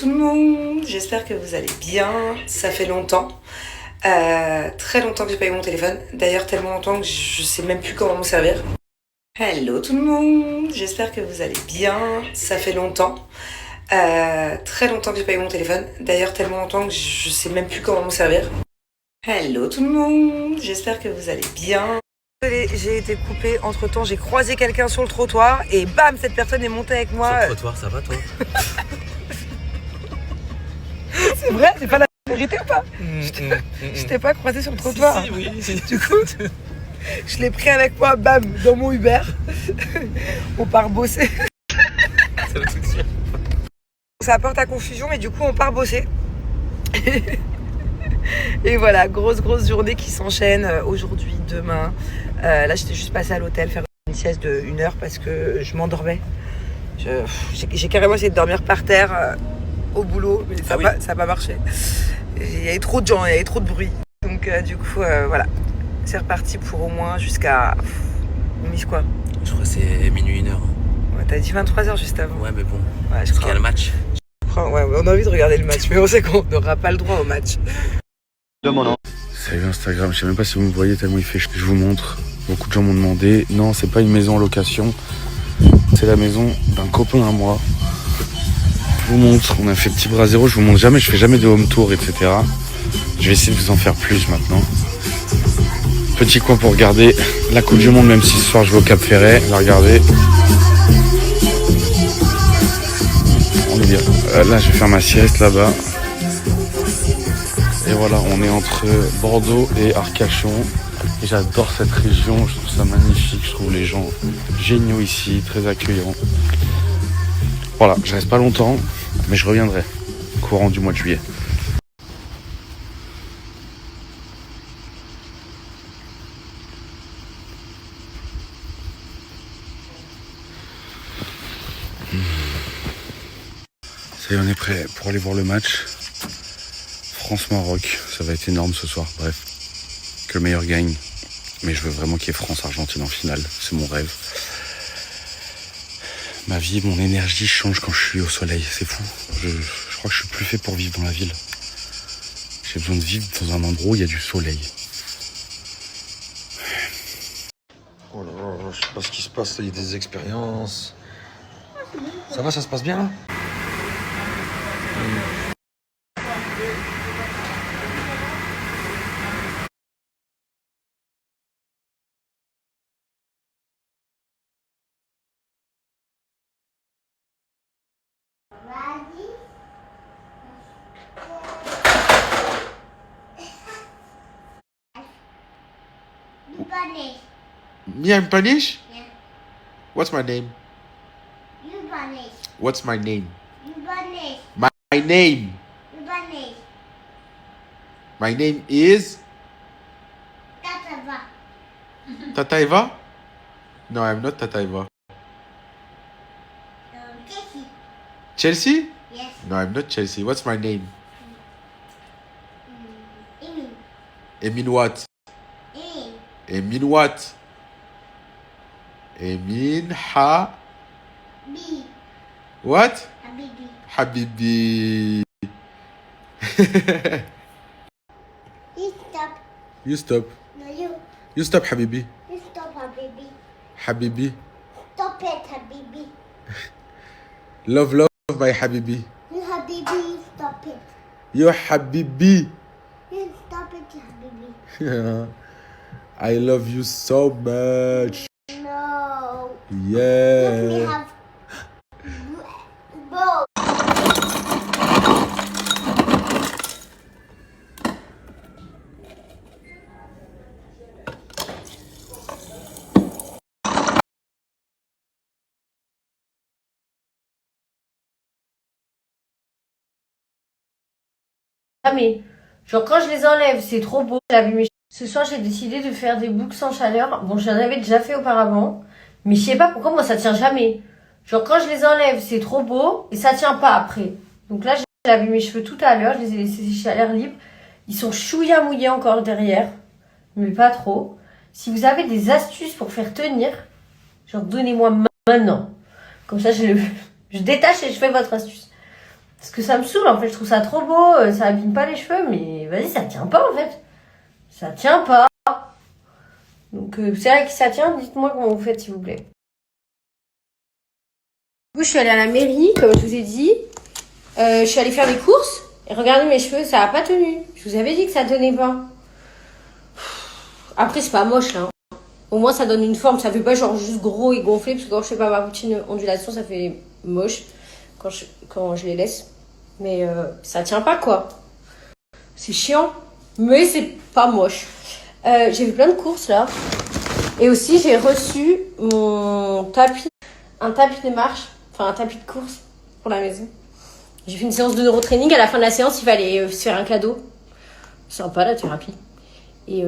tout le monde, j'espère que vous allez bien, ça fait longtemps, très longtemps que j'ai pas eu mon téléphone, d'ailleurs tellement longtemps que je sais même plus comment m'en servir. Hello tout le monde, j'espère que vous allez bien, ça fait longtemps, très longtemps que j'ai pas eu mon téléphone, d'ailleurs tellement longtemps que je sais même plus comment m'en servir. Hello tout le monde, j'espère que vous allez bien. J'ai été coupée entre temps, j'ai croisé quelqu'un sur le trottoir et bam, cette personne est montée avec moi. Sur le trottoir, ça va toi? C'est vrai, c'est pas la vérité ou pas? Je t'ai pas croisé sur le trottoir. Si, oui. Du coup, je l'ai pris avec moi, bam, dans mon Uber. On part bosser. Ça apporte à confusion, mais du coup, on part bosser. Et voilà, grosse journée qui s'enchaîne aujourd'hui, demain. Là, j'étais juste passée à l'hôtel faire une sieste de 1 heure parce que je m'endormais. J'ai carrément essayé de dormir par terre au boulot, mais ça n'a pas marché. Il y avait trop de gens, il y avait trop de bruit. Donc du coup, voilà. C'est reparti pour au moins jusqu'à... Mise quoi? Je crois que c'est minuit 1h. Ouais, t'as dit 23h juste avant. Ouais, mais bon. Ouais, Parce qu'il y a le match. Ouais, on a envie de regarder le match, mais on sait qu'on n'aura pas le droit au match. Salut Instagram, je sais même pas si vous me voyez tellement il fait chaud. Je vous montre, beaucoup de gens m'ont demandé. Non, c'est pas une maison en location, c'est la maison d'un copain à moi. Je vous montre, on a fait petit bras zéro, je vous montre jamais, je fais jamais de home tour, etc. Je vais essayer de vous en faire plus maintenant. Petit coin pour regarder la Coupe du Monde, même si ce soir je vais au Cap Ferret, la regarder. On est bien. Là je vais faire ma sieste là-bas. Et voilà, on est entre Bordeaux et Arcachon. Et j'adore cette région, je trouve ça magnifique, je trouve les gens géniaux ici, très accueillants. Voilà, je reste pas longtemps, mais je reviendrai courant du mois de juillet. Ça y est, on est prêt pour aller voir le match. France-Maroc, ça va être énorme ce soir, bref, que le meilleur gagne. Mais je veux vraiment qu'il y ait France-Argentine en finale, c'est mon rêve. Ma vie, mon énergie change quand je suis au soleil, c'est fou. Je crois que je suis plus fait pour vivre dans la ville. J'ai besoin de vivre dans un endroit où il y a du soleil. Oh là là, je sais pas ce qui se passe, il y a des expériences. Ça va, ça se passe bien là? Spanish. Me, I'm Spanish? Yeah. What's my name? You Spanish. What's my name? You Spanish. My name. You Spanish. My name is Tatava. Tataiva? No, I'm not Tataiva. Casey. Chelsea? Yes. No, I'm not Chelsea. What's my name? Amy. Emin what? Amy. Emin what? Emin ha... B. What? Habibi. Habibi. You stop. You stop. No, you. You stop, Habibi. You stop, Habibi. Habibi. Stop it, Habibi. Love, my Habibi. You Habibi, stop it. You Habibi. You stop it, Habibi. I love you so much. No. Let Yeah. me have both. Jamais. Genre quand je les enlève, c'est trop beau. Ce soir, j'ai décidé de faire des boucles sans chaleur. Bon, j'en avais déjà fait auparavant. Mais je sais pas pourquoi moi ça tient jamais. Genre quand je les enlève, c'est trop beau et ça tient pas après. Donc là, j'ai lavé mes cheveux tout à l'heure. Je les ai laissés sécher à l'air libre. Ils sont chouïa mouillés encore derrière. Mais pas trop. Si vous avez des astuces pour faire tenir, genre donnez-moi maintenant. Comme ça, je détache et je fais votre astuce. Parce que ça me saoule, en fait, je trouve ça trop beau, ça abîme pas les cheveux, mais vas-y, ça tient pas, en fait. Ça tient pas. Donc, c'est vrai que ça tient, dites-moi comment vous faites, s'il vous plaît. Du coup, je suis allée à la mairie, comme je vous ai dit. Je suis allée faire des courses, et regardez mes cheveux, ça a pas tenu. Je vous avais dit que ça tenait pas. Après, c'est pas moche, là. Au moins, ça donne une forme, ça fait pas genre juste gros et gonflé, parce que quand je fais pas ma routine ondulation, ça fait moche quand je les laisse. Mais ça tient pas, quoi. C'est chiant, mais c'est pas moche. J'ai vu plein de courses, là. Et aussi, j'ai reçu mon tapis, un tapis de marche, enfin un tapis de course pour la maison. J'ai fait une séance de neurotraining. À la fin de la séance, il fallait se faire un cadeau. Sympa, la thérapie. Et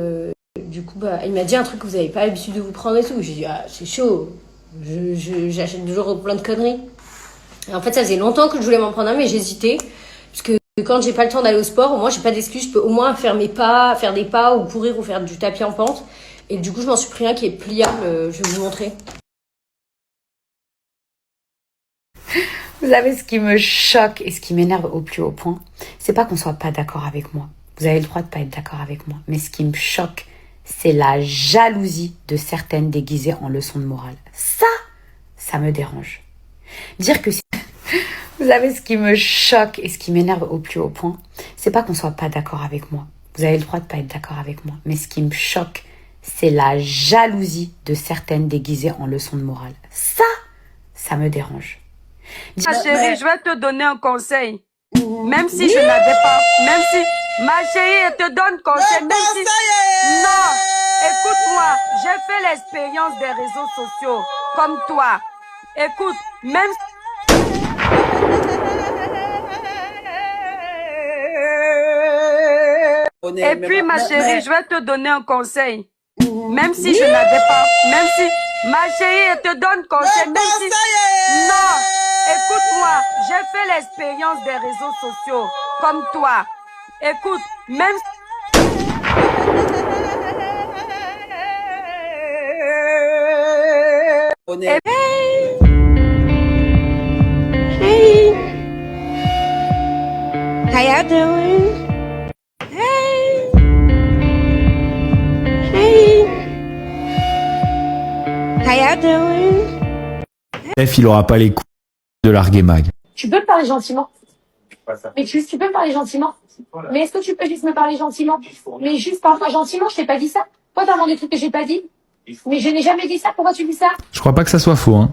du coup, il m'a dit un truc que vous n'avez pas l'habitude de vous prendre et tout. J'ai dit, ah, c'est chaud. J'achète toujours plein de conneries. Et en fait, ça faisait longtemps que je voulais m'en prendre un, mais j'hésitais. Parce que quand j'ai pas le temps d'aller au sport, au moins, j'ai pas d'excuse. Je peux au moins faire des pas, ou courir, ou faire du tapis en pente. Et du coup, je m'en suis pris un qui est pliable. Je vais vous montrer. Vous savez, ce qui me choque et ce qui m'énerve au plus haut point, c'est pas qu'on soit pas d'accord avec moi. Vous avez le droit de pas être d'accord avec moi. Mais ce qui me choque, c'est la jalousie de certaines déguisées en leçons de morale. Ça me dérange. Dire que si... Vous savez, ce qui me choque et ce qui m'énerve au plus haut point, c'est pas qu'on soit pas d'accord avec moi. Vous avez le droit de pas être d'accord avec moi. Mais ce qui me choque, c'est la jalousie de certaines déguisées en leçons de morale. Ça me dérange. Ma chérie, je vais te donner un conseil. Même si je n'avais pas, même si, ma chérie, elle te donne conseil, même si, non, écoute-moi, j'ai fait l'expérience des réseaux sociaux, comme toi. Écoute, même et puis, ma chérie, je vais te donner un conseil. Même si je n'avais pas, même si, ma chérie, elle te donne conseil, même si, non, écoute-moi, j'ai fait l'expérience des réseaux sociaux, comme toi. Écoute, même Hey! How you doing? Hey! Hey! How you doing? Bref, il aura pas les coups de larguer Mag. Tu peux me parler gentiment. Mais tu peux me parler gentiment. Mais est-ce que tu peux juste me parler gentiment? Mais juste parle-moi gentiment, je t'ai pas dit ça. Pourquoi t'as demandé des trucs que j'ai pas dit? Mais je n'ai jamais dit ça, pourquoi tu dis ça? Je crois pas que ça soit faux, hein.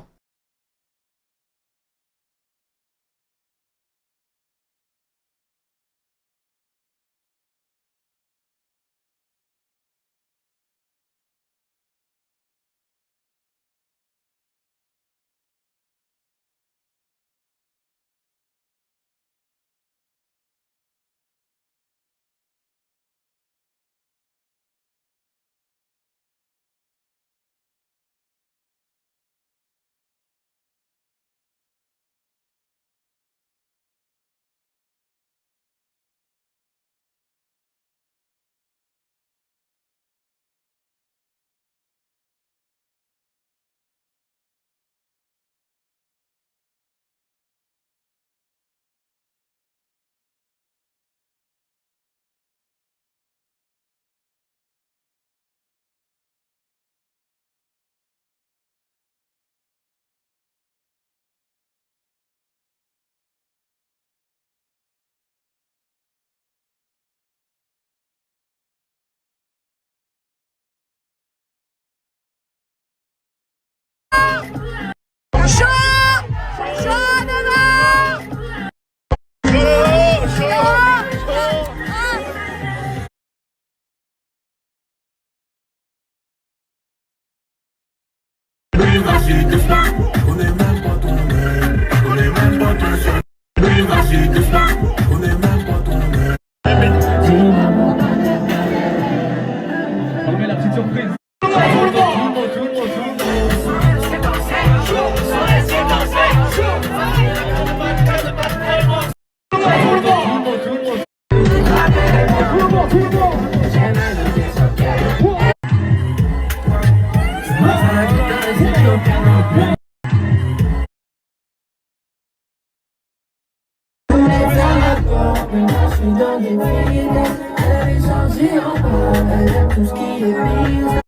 Maintenant je suis dans des business. Elle avait changé en bas. Elle aime tout ce qui est business.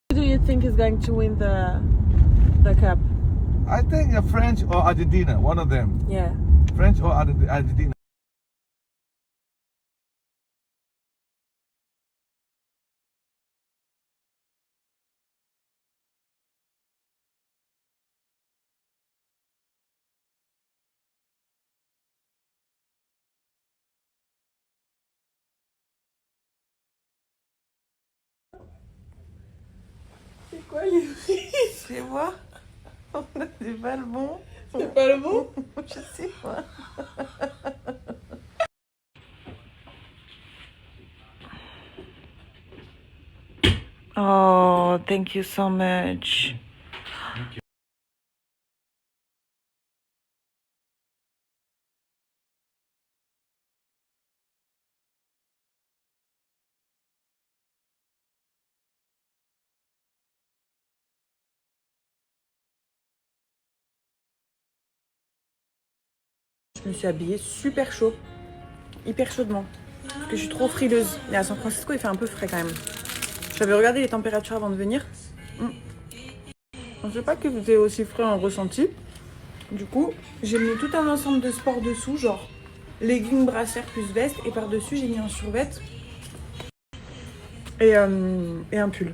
Who do you think is going to win the cup? I think French or Argentina, one of them. Yeah. French or Argentina. C'est quoi les prix? Fais voir. C'est pas le bon. C'est pas le bon? Je sais pas. Oh, thank you so much. Je me suis habillée super chaud, hyper chaudement, parce que je suis trop frileuse. Et à San Francisco, il fait un peu frais quand même. J'avais regardé les températures avant de venir. Je ne sais pas que vous êtes aussi frais en ressenti. Du coup, j'ai mis tout un ensemble de sports dessous, genre leggings, brassière plus veste, et par-dessus, j'ai mis un survêt et un pull.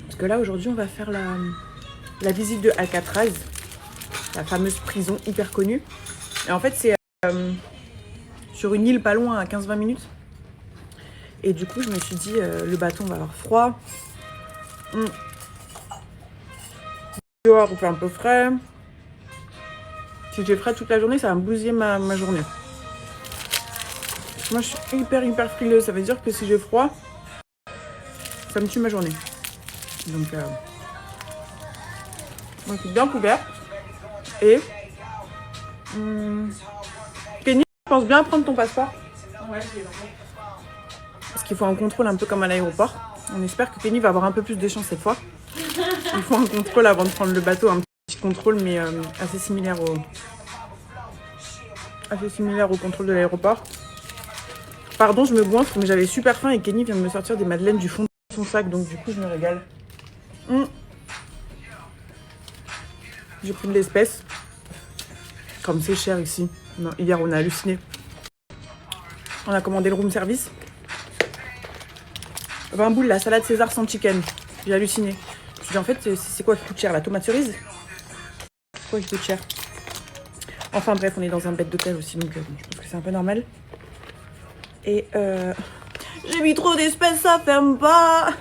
Parce que là, aujourd'hui, on va faire la visite de Alcatraz, la fameuse prison hyper connue. Et en fait, c'est sur une île pas loin, à 15-20 minutes. Et du coup, je me suis dit, le bâton va avoir froid. Dehors, il fait un peu frais. Si j'ai frais toute la journée, ça va me bousiller ma journée. Moi, je suis hyper frileuse. Ça veut dire que si j'ai froid, ça me tue ma journée. Donc, moi, je suis bien couverte. Et... Kenny, je pense bien prendre ton passeport. Ouais, parce qu'il faut un contrôle un peu comme à l'aéroport. On espère que Kenny va avoir un peu plus de chance cette fois. Il faut un contrôle avant de prendre le bateau, un petit contrôle mais assez similaire au contrôle de l'aéroport. Pardon, je me goinfre, mais j'avais super faim et Kenny vient de me sortir des madeleines du fond de son sac, donc du coup je me régale. J'ai pris de l'espèce. Comme c'est cher ici. Non, hier, on a halluciné. On a commandé le room service. 20 boules, la salade César sans chicken. J'ai halluciné. Je me suis dit, en fait, c'est quoi qui coûte cher? La tomate cerise? C'est quoi qui coûte cher? Enfin bref, on est dans un bête d'hôtel aussi, donc je pense que c'est un peu normal. Et j'ai mis trop d'espèces, ça ferme pas.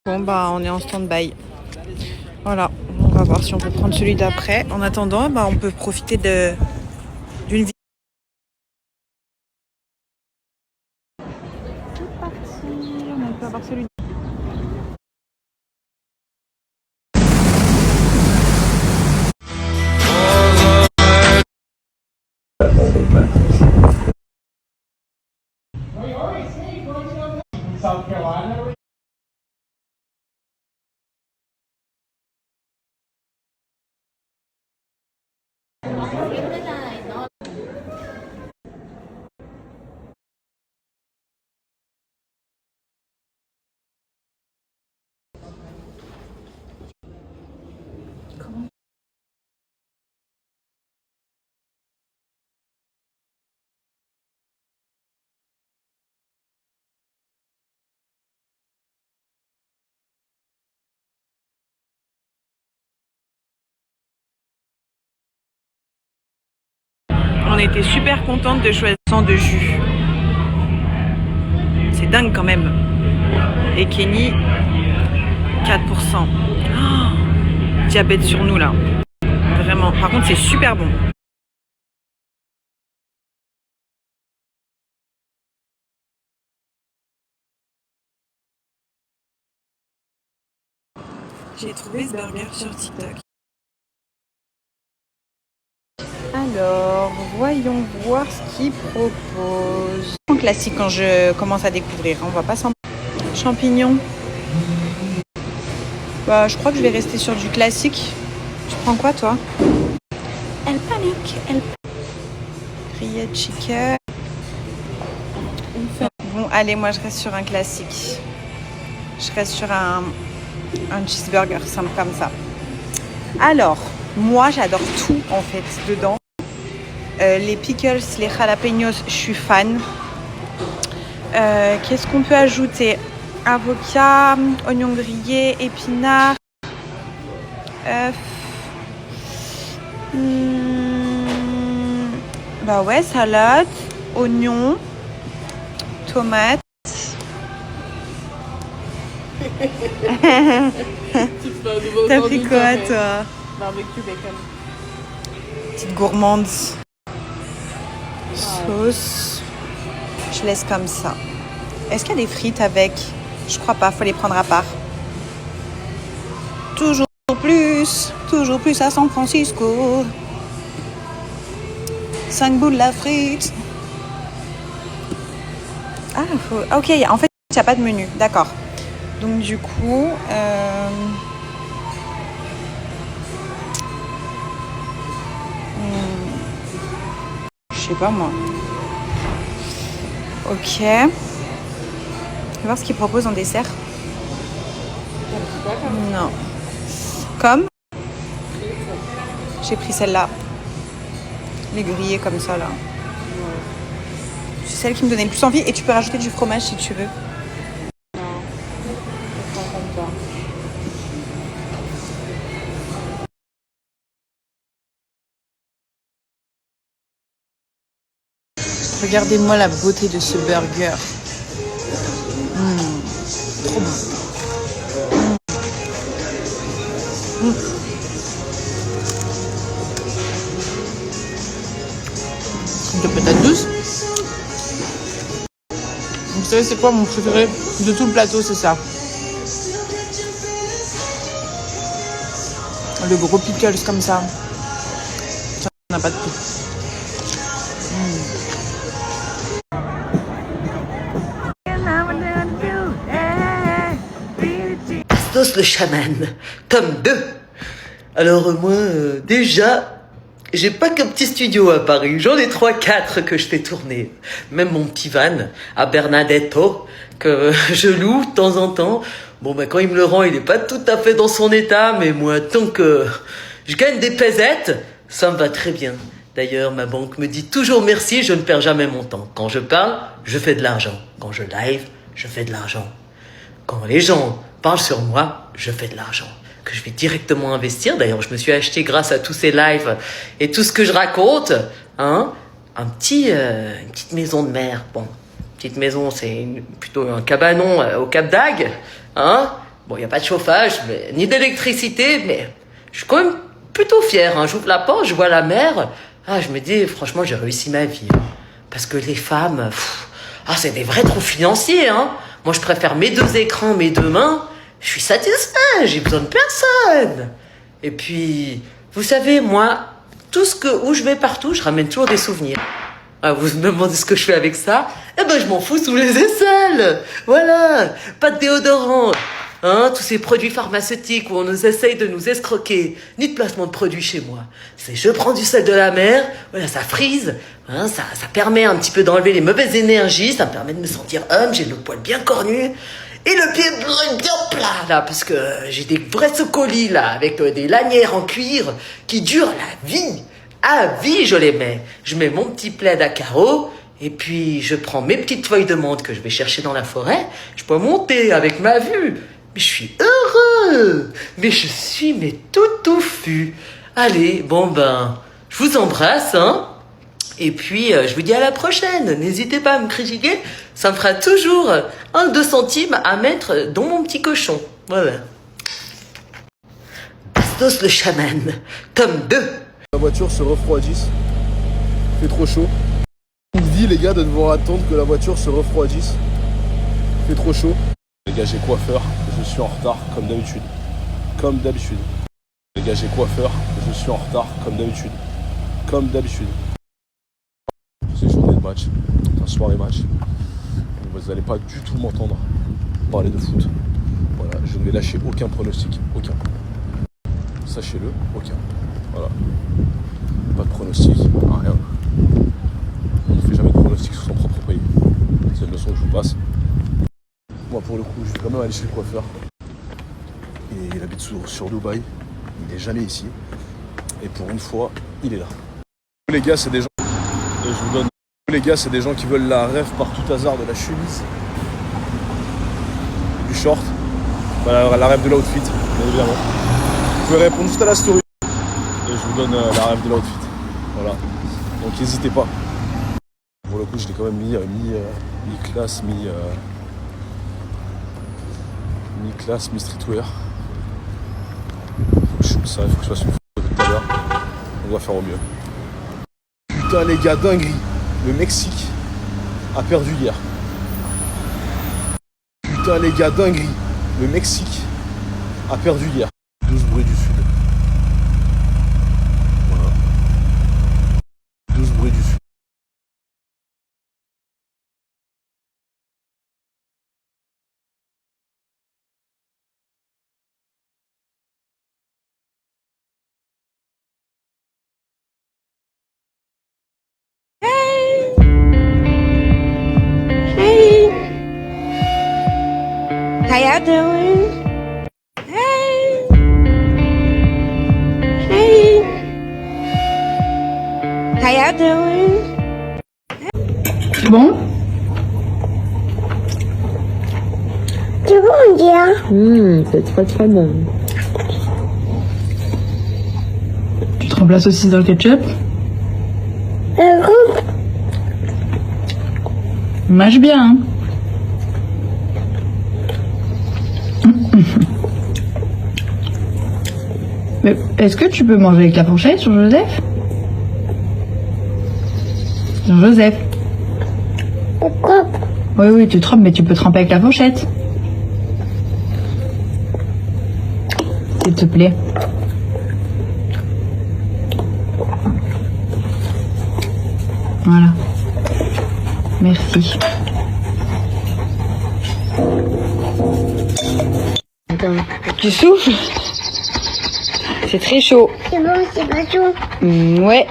Bon bah on est en stand-by. Voilà, on va voir si on peut prendre celui d'après. En attendant, bah on peut profiter d'une vie. C'est parti, on peut avoir celui. On était super contente de choisir son de jus. C'est dingue quand même. Et Kenny, 4%. Oh, diabète sur nous là. Vraiment. Par contre, c'est super bon. J'ai trouvé ce burger sur TikTok. Alors, voyons voir ce qu'il propose. En classique quand je commence à découvrir, on va pas s'en... Champignons. Bah, je crois que je vais rester sur du classique. Tu prends quoi toi? Elle panique, grillé de chicken. Bon, allez, moi je reste sur un classique. Je reste sur un cheeseburger, simple comme ça. Alors, moi j'adore tout en fait dedans. Les pickles, les jalapenos, je suis fan. Qu'est-ce qu'on peut ajouter? Avocat, oignons grillés, épinards. Bah ouais, salade, oignons, tomates. T'as pris quoi toi? Barbecue bacon. Petite gourmande. Sauce. Je laisse comme ça. Est-ce qu'il y a des frites avec? Je crois pas, faut les prendre à part. Toujours plus à San Francisco. 5 boules la frite. Ah, ok, en fait, il n'y a pas de menu, d'accord. Donc du coup, je sais pas moi. Ok. On va voir ce qu'ils proposent en dessert. Non. Comme j'ai pris celle-là. Les grillés comme ça là. C'est celle qui me donnait le plus envie et tu peux rajouter du fromage si tu veux. Regardez-moi la beauté de ce burger. Trop bon. De patate douce. Vous savez c'est quoi mon préféré de tout le plateau, c'est ça. Le gros pickles comme ça. Ça n'a pas de prix. Bastos le chaman, tome 2. Alors moi, déjà, j'ai pas qu'un petit studio à Paris, j'en ai 3-4 que je fais tourner. Même mon petit van à Bernadetto, que je loue de temps en temps. Bon bah quand il me le rend, il est pas tout à fait dans son état, mais moi, tant que je gagne des pesettes, ça me va très bien. D'ailleurs, ma banque me dit toujours merci, je ne perds jamais mon temps. Quand je parle, je fais de l'argent. Quand je live, je fais de l'argent. Quand les gens parlent sur moi, je fais de l'argent que je vais directement investir. D'ailleurs, je me suis acheté grâce à tous ces lives et tout ce que je raconte, hein, une petite maison de mer. Bon, petite maison, c'est plutôt un cabanon au Cap d'Agde, hein. Bon, il n'y a pas de chauffage, ni d'électricité, mais je suis quand même plutôt fier. Hein. J'ouvre la porte, je vois la mer. Ah, je me dis, franchement, j'ai réussi ma vie. Hein. Parce que les femmes, c'est des vrais trous financiers. Hein. Moi, je préfère mes 2 écrans, mes 2 mains. Je suis satisfait, j'ai besoin de personne. Et puis, vous savez, moi, où je vais partout, je ramène toujours des souvenirs. Ah, vous me demandez ce que je fais avec ça? Eh ben, je m'en fous sous les aisselles. Voilà. Pas de déodorant. Hein, tous ces produits pharmaceutiques où on nous essaye de nous escroquer. Ni de placement de produits chez moi. C'est je prends du sel de la mer. Voilà, ça frise. Hein, ça permet un petit peu d'enlever les mauvaises énergies. Ça me permet de me sentir homme. J'ai le poil bien cornu. Et le pied bien plat, là. Parce que j'ai des vrais socolis, là. Avec des lanières en cuir qui durent la vie. À vie, je les mets. Je mets mon petit plaid à carreaux, et puis je prends mes petites feuilles de menthe que je vais chercher dans la forêt. Je peux monter avec ma vue. Mais je suis heureux. Mais je suis tout touffu. Allez, bon ben, je vous embrasse, hein. Et puis, je vous dis à la prochaine. N'hésitez pas à me critiquer. Ça me fera toujours 1-2 centimes à mettre dans mon petit cochon. Voilà. Bastos le chaman, tome 2. La voiture se refroidisse. Il fait trop chaud. On me dit les gars de devoir attendre que la voiture se refroidisse. Il fait trop chaud. Les gars, j'ai coiffeur. Je suis en retard comme d'habitude. Comme d'habitude. Les gars, j'ai coiffeur. Je suis en retard comme d'habitude. Comme d'habitude. C'est journée de match. Enfin, soirée match. Vous n'allez pas du tout m'entendre parler de foot. Voilà, je ne vais lâcher aucun pronostic. Aucun. Sachez-le, aucun. Voilà. Pas de pronostic, rien. On ne fait jamais de pronostic sur son propre pays. C'est une leçon que je vous passe. Moi pour le coup, je vais quand même aller chez le coiffeur. Et il habite sur Dubaï. Il n'est jamais ici. Et pour une fois, il est là. Les gars, c'est des gens. Et je vous donne. Les gars, c'est des gens qui veulent la rêve par tout hasard de la chemise, du short, bah, la rêve de l'outfit, bien évidemment. Vous pouvez répondre juste à la story. Et je vous donne la rêve de l'outfit. Voilà. Donc n'hésitez pas. Pour le coup, je l'ai quand même mis mi-classe, mi-classe, mi-streetwear. Ça, il faut que je fasse une photo tout à l'heure. On va faire au mieux. Putain les gars, dinguerie. Le Mexique a perdu hier. Putain les gars, dinguerie. Le Mexique a perdu hier. 12 bruits du Sud. Voilà. 12 bruits du Sud. How y'all doing? Hey. Hey. How y'all doing? C'est bon? C'est bon, Dia. C'est très très bon. Tu te remplaces aussi dans le ketchup? Mâche bien, hein. Mais est-ce que tu peux manger avec la fourchette sur Joseph? Sur Joseph. Pourquoi? Oui, tu trempes, mais tu peux tremper avec la fourchette. S'il te plaît. Voilà. Merci. Attends, tu souffles? C'est très chaud. C'est bon, c'est pas chaud. Ouais,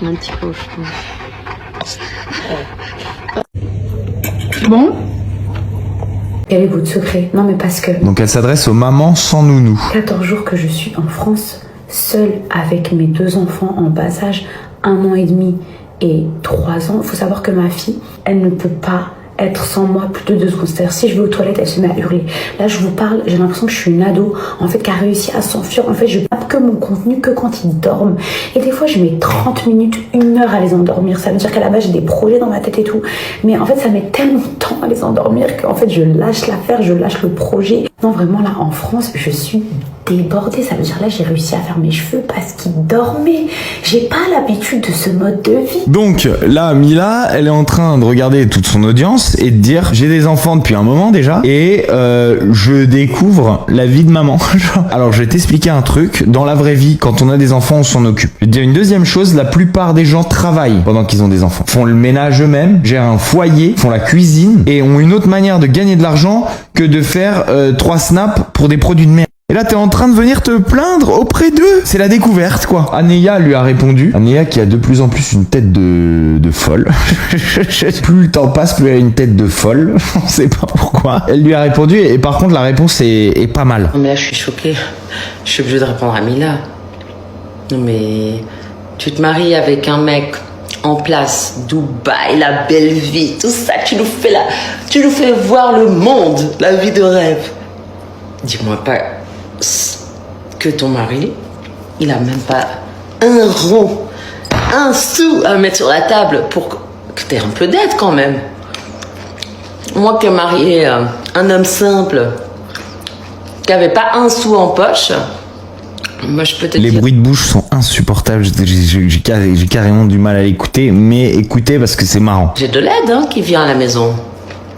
un petit peu, je pense. C'est bon? Quel est votre secret? Non mais parce que... Donc elle s'adresse aux mamans sans nounou. 14 jours que je suis en France, seule avec mes 2 enfants en bas âge, 1 an et demi et 3 ans. Il faut savoir que ma fille, elle ne peut pas être sans moi plus de 2 secondes. C'est-à-dire si je vais aux toilettes, elle se met à hurler. Là je vous parle, j'ai l'impression que je suis une ado en fait qui a réussi à s'enfuir. En fait je tape que mon contenu que quand ils dorment. Et des fois je mets 30 minutes, 1 heure à les endormir. Ça veut dire qu'à la base j'ai des projets dans ma tête et tout. Mais en fait ça met tellement de temps à les endormir qu'en fait je lâche l'affaire, je lâche le projet. Non vraiment là en France je suis débordée. Ça veut dire là j'ai réussi à faire mes cheveux parce qu'ils dormaient. J'ai pas l'habitude de ce mode de vie. Donc là, Mila, elle est en train de regarder toute son audience plus et de dire j'ai des enfants depuis un moment déjà et je découvre la vie de maman. Alors je vais t'expliquer un truc. Dans la vraie vie, quand on a des enfants, on s'en occupe. Je vais te dire une deuxième chose, la plupart des gens travaillent pendant qu'ils ont des enfants. Font le ménage eux-mêmes, gèrent un foyer, font la cuisine et ont une autre manière de gagner de l'argent que de faire 3 snaps pour des produits de merde. Et là, t'es en train de venir te plaindre auprès d'eux. C'est la découverte, quoi. Anéa lui a répondu. Anéa qui a de plus en plus une tête de folle. Plus le temps passe, plus elle a une tête de folle. On sait pas pourquoi. Elle lui a répondu et par contre, la réponse est pas mal. Non mais là, je suis choquée. Je suis obligée de répondre à Mila. Non mais... Tu te maries avec un mec en place, Dubaï, la belle vie, tout ça. Tu nous fais voir le monde, la vie de rêve. Dis-moi pas... que ton mari, il a même pas un rond, un sou à mettre sur la table pour que tu aies un peu d'aide quand même. Moi qui ai marié un homme simple, qui avait pas un sou en poche, moi je peux te dire... Les bruits de bouche sont insupportables, j'ai carrément du mal à l'écouter, mais écoutez parce que c'est marrant. J'ai de l'aide qui vient à la maison,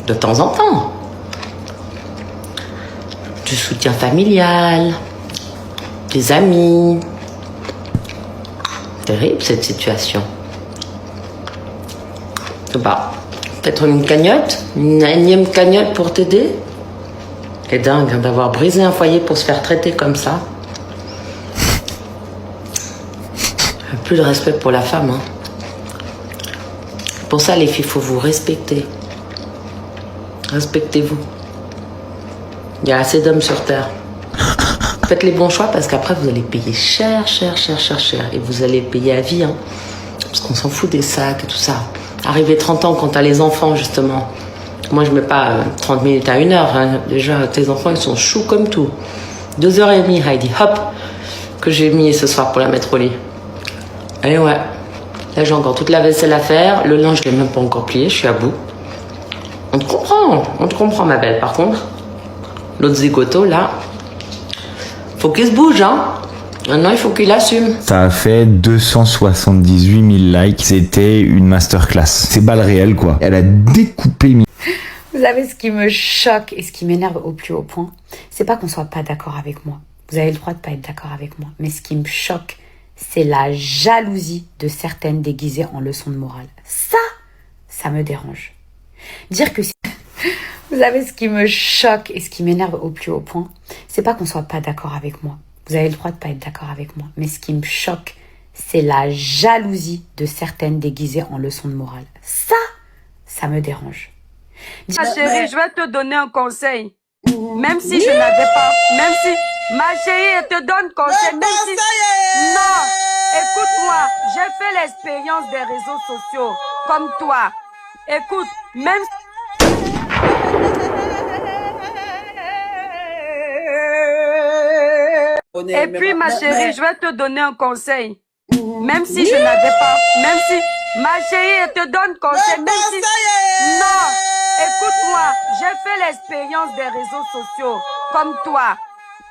de temps en temps. Du soutien familial, des amis. Terrible cette situation. Bah, peut-être une cagnotte, une énième cagnotte pour t'aider. C'est dingue d'avoir brisé un foyer pour se faire traiter comme ça. Plus de respect pour la femme. Pour ça, les filles, il faut vous respecter. Respectez-vous. Il y a assez d'hommes sur Terre. Faites les bons choix parce qu'après, vous allez payer cher. Et vous allez payer à vie. Parce qu'on s'en fout des sacs et tout ça. Arrivé 30 ans, quand t'as les enfants, justement. Moi, je mets pas 30 minutes à 1 heure. Déjà, tes enfants, ils sont choux comme tout. 2h30, Heidi, hop, que j'ai mis ce soir pour la mettre au lit. Allez, ouais. Là, j'ai encore toute la vaisselle à faire. Le linge, je l'ai même pas encore plié. Je suis à bout. On te comprend, ma belle. Par contre, l'autre zigoto, là, faut qu'il se bouge, Maintenant, il faut qu'il assume. Ça a fait 278 000 likes. C'était une masterclass. C'est balle réelle, quoi. Elle a découpé. Vous savez ce qui me choque et ce qui m'énerve au plus haut point, c'est pas qu'on soit pas d'accord avec moi. Vous avez le droit de pas être d'accord avec moi. Mais ce qui me choque, c'est la jalousie de certaines déguisées en leçons de morale. Ça me dérange. Dire que vous savez ce qui me choque et ce qui m'énerve au plus haut point, c'est pas qu'on soit pas d'accord avec moi. Vous avez le droit de pas être d'accord avec moi. Mais ce qui me choque, c'est la jalousie de certaines déguisées en leçons de morale. Ça me dérange. Ma chérie, je vais te donner un conseil. Même si je n'avais pas, même si ma chérie, elle te donne conseil, même si... Non, écoute-moi, j'ai fait l'expérience des réseaux sociaux, comme toi. Écoute, même... Et puis, ma chérie, je vais te donner un conseil. Même si je n'avais pas, même si ma chérie, elle te donne conseil, même si... Non, écoute-moi, j'ai fait l'expérience des réseaux sociaux, comme toi.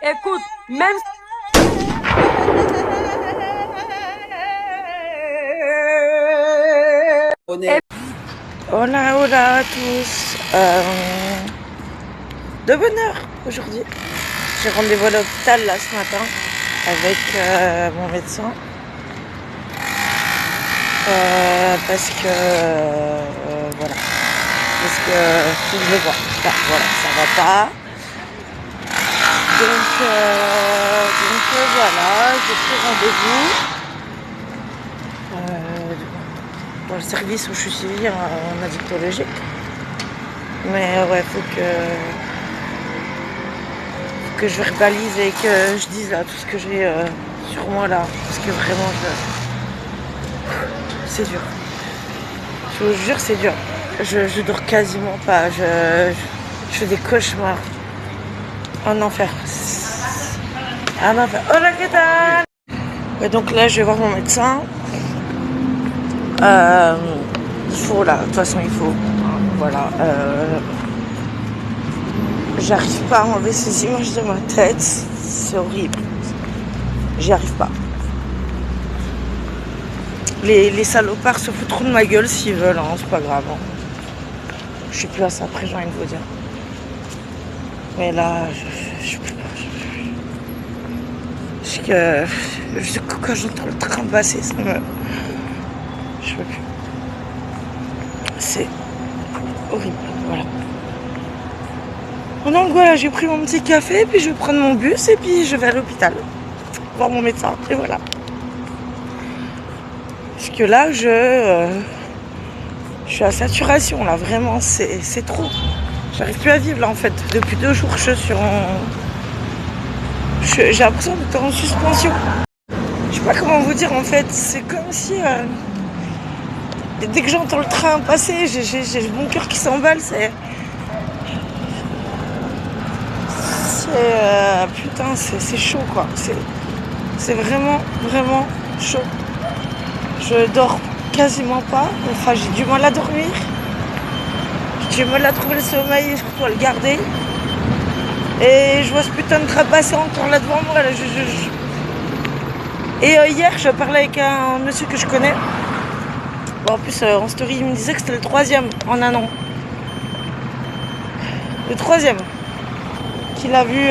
Écoute, même... Hola à tous. De bonne heure aujourd'hui. J'ai rendez-vous à l'hôpital là ce matin avec mon médecin. Parce que voilà. Parce que faut que je le vois. Enfin, voilà, ça va pas. Donc voilà, j'ai pris rendez-vous. Dans le service où je suis suivie en addictologique. Mais ouais, faut que je verbalise et que je dise là tout ce que j'ai sur moi là. Parce que vraiment, c'est dur. Je vous jure, c'est dur. Je dors quasiment pas. Je fais des cauchemars. Un enfer. Un enfer. Hola, ¿qué tal? Ouais, donc là, je vais voir mon médecin. Il faut là, de toute façon il faut. Voilà. J'arrive pas à enlever ces images de ma tête. C'est horrible. J'y arrive pas. Les salopards se foutront de ma gueule s'ils veulent, c'est pas grave. Je suis plus à ça après, j'ai envie de vous dire. Mais là, je peux pas. Quand j'entends le train passer, ça me... Je peux plus. C'est horrible, voilà. Donc voilà, j'ai pris mon petit café, puis je vais prendre mon bus et puis je vais à l'hôpital voir mon médecin. Et voilà. Parce que là, je suis à saturation, là, vraiment, c'est trop. J'arrive plus à vivre, là, en fait. Depuis 2 jours, je suis j'ai l'impression d'être en suspension. Je sais pas comment vous dire, en fait. C'est comme si... dès que j'entends le train passer, j'ai mon cœur qui s'emballe, putain, c'est chaud, quoi. C'est vraiment, vraiment chaud. Je dors quasiment pas. Enfin, j'ai du mal à dormir. J'ai du mal à trouver le sommeil et surtout à le garder. Et je vois ce putain de train passer encore là devant moi. Là, Et hier, je parlais avec un monsieur que je connais. Bon, en plus, en story, il me disait que c'était le 3e en un an. Le 3e qu'il a vu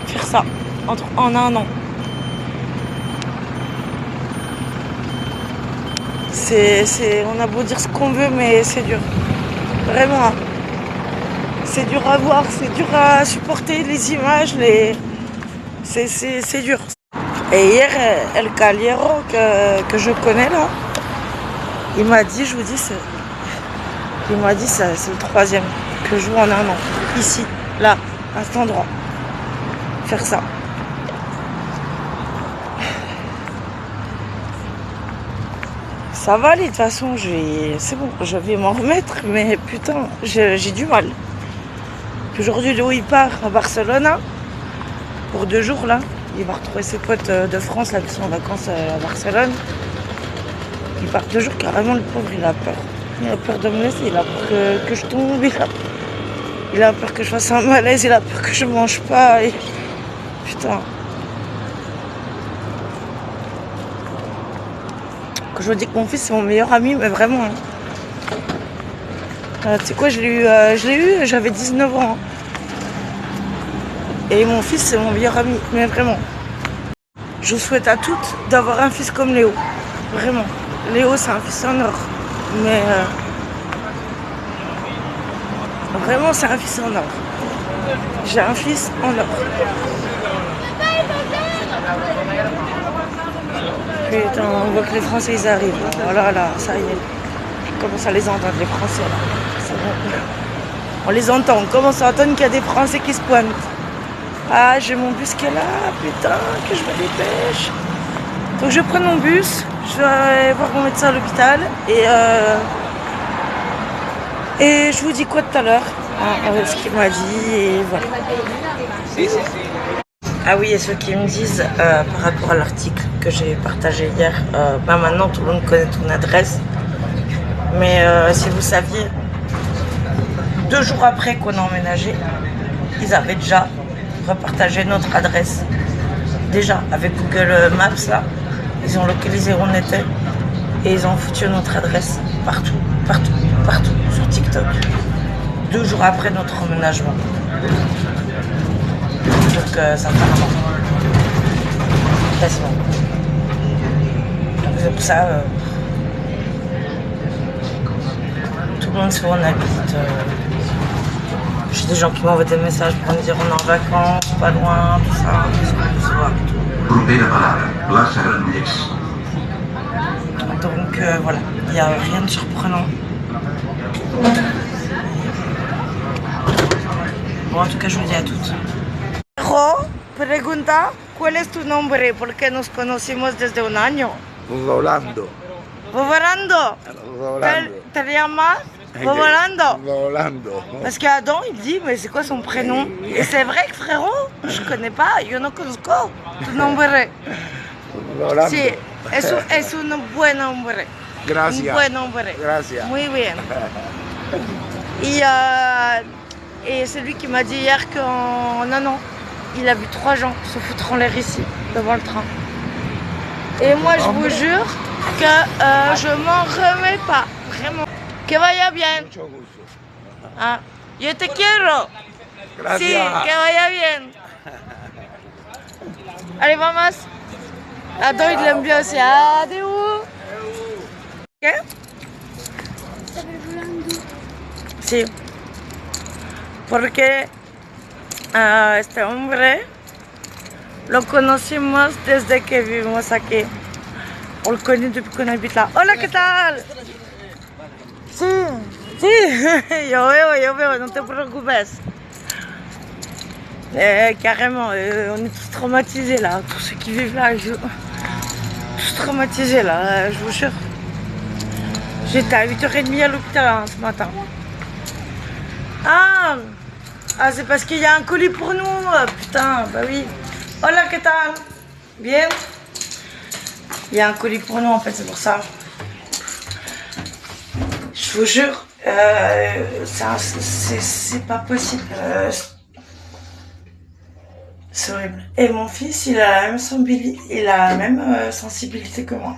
faire ça en un an. On a beau dire ce qu'on veut, mais c'est dur. Vraiment. C'est dur à voir, c'est dur à supporter les images, c'est dur. Et hier, El Caliero que je connais là, il m'a dit, je vous dis, c'est le 3e que je joue en un an. Ici, là, à cet endroit. Faire ça. Ça va aller, de toute façon, c'est bon, je vais m'en remettre, mais putain, j'ai du mal. Aujourd'hui, Léo, il part à Barcelone pour 2 jours, là. Il va retrouver ses potes de France, là, qui sont en vacances à Barcelone. Il part 2 jours, carrément, le pauvre, il a peur. Il a peur de me laisser, il a peur que je tombe, il a peur que je fasse un malaise, il a peur que je mange pas. Et... Putain. Quand je vous dis que mon fils, c'est mon meilleur ami, mais vraiment. Tu sais quoi, je l'ai eu, j'avais 19 ans. Et mon fils, c'est mon meilleur ami, mais vraiment. Je vous souhaite à toutes d'avoir un fils comme Léo. Vraiment. Léo, c'est un fils en or. Mais vraiment, c'est un fils en or. J'ai un fils en or. Putain, on voit que les Français, ils arrivent. Oh là là, ça y est. Je commence à les entendre, les Français. C'est bon. On les entend. On commence à entendre qu'il y a des Français qui se pointent. Ah, j'ai mon bus qui est là. Putain, que je me dépêche. Donc je prends mon bus. Je vais voir mon médecin à l'hôpital. Et je vous dis quoi tout à l'heure, avec ce qu'il m'a dit. Et voilà. Ah oui, et ceux qui me disent par rapport à l'article que j'ai partagé hier, maintenant tout le monde connaît ton adresse. Mais si vous saviez, 2 jours après qu'on a emménagé, ils avaient déjà repartagé notre adresse. Déjà, avec Google Maps, là, ils ont localisé où on était et ils ont foutu notre adresse partout, partout, partout sur TikTok. 2 jours après notre emménagement. Donc ça fait un an. Quasiment. Donc c'est pour ça, tout le monde sait où on habite. J'ai des gens qui m'envoient des messages pour me dire on est en vacances, pas loin, tout ça, donc voilà, il n'y a rien de surprenant. Bon, en tout cas, je vous dis à toutes. Pregunta, ¿cuál es tu nombre? Porque nos conocimos desde un año. Rolando. Volando. Te llamas Volando. Rolando. Parce qu'Adam, il dit, mais c'est quoi son prénom? Et c'est vrai que frérot, je connais pas, yo no conozco tu nombre. Rolando. Sí, es un buen nombre. Gracias. Un buen nombre. Gracias. Muy bien. Et c'est lui qui m'a dit hier qu'en un an, il a vu 3 gens se foutre en l'air ici, devant le train. Et moi, je vous jure que je m'en remets pas, vraiment. Que vaya bien. Ah, yo te quiero. Gracias. Sí, que vaya bien. Allez, vamos. Attends, il l'aime bien aussi. Adiós. ¿Qué? Sí. Porque este hombre lo conocimos desde que vivimos aquí. On le connaît depuis qu'on habite là. Hola, ¿qué tal? Sí, sí, yo veo, no te preocupes. Carrément, on est tous traumatisés là, tous ceux qui vivent là, tous traumatisés là, je vous jure. J'étais à 8h30 à l'hôpital hein, ce matin. Ah, c'est parce qu'il y a un colis pour nous, putain, bah oui. Hola, ¿qué tal? Bien? Il y a un colis pour nous en fait, c'est pour ça. Je vous jure, c'est pas possible. C'est horrible. Et mon fils, il a la même sensibilité que moi.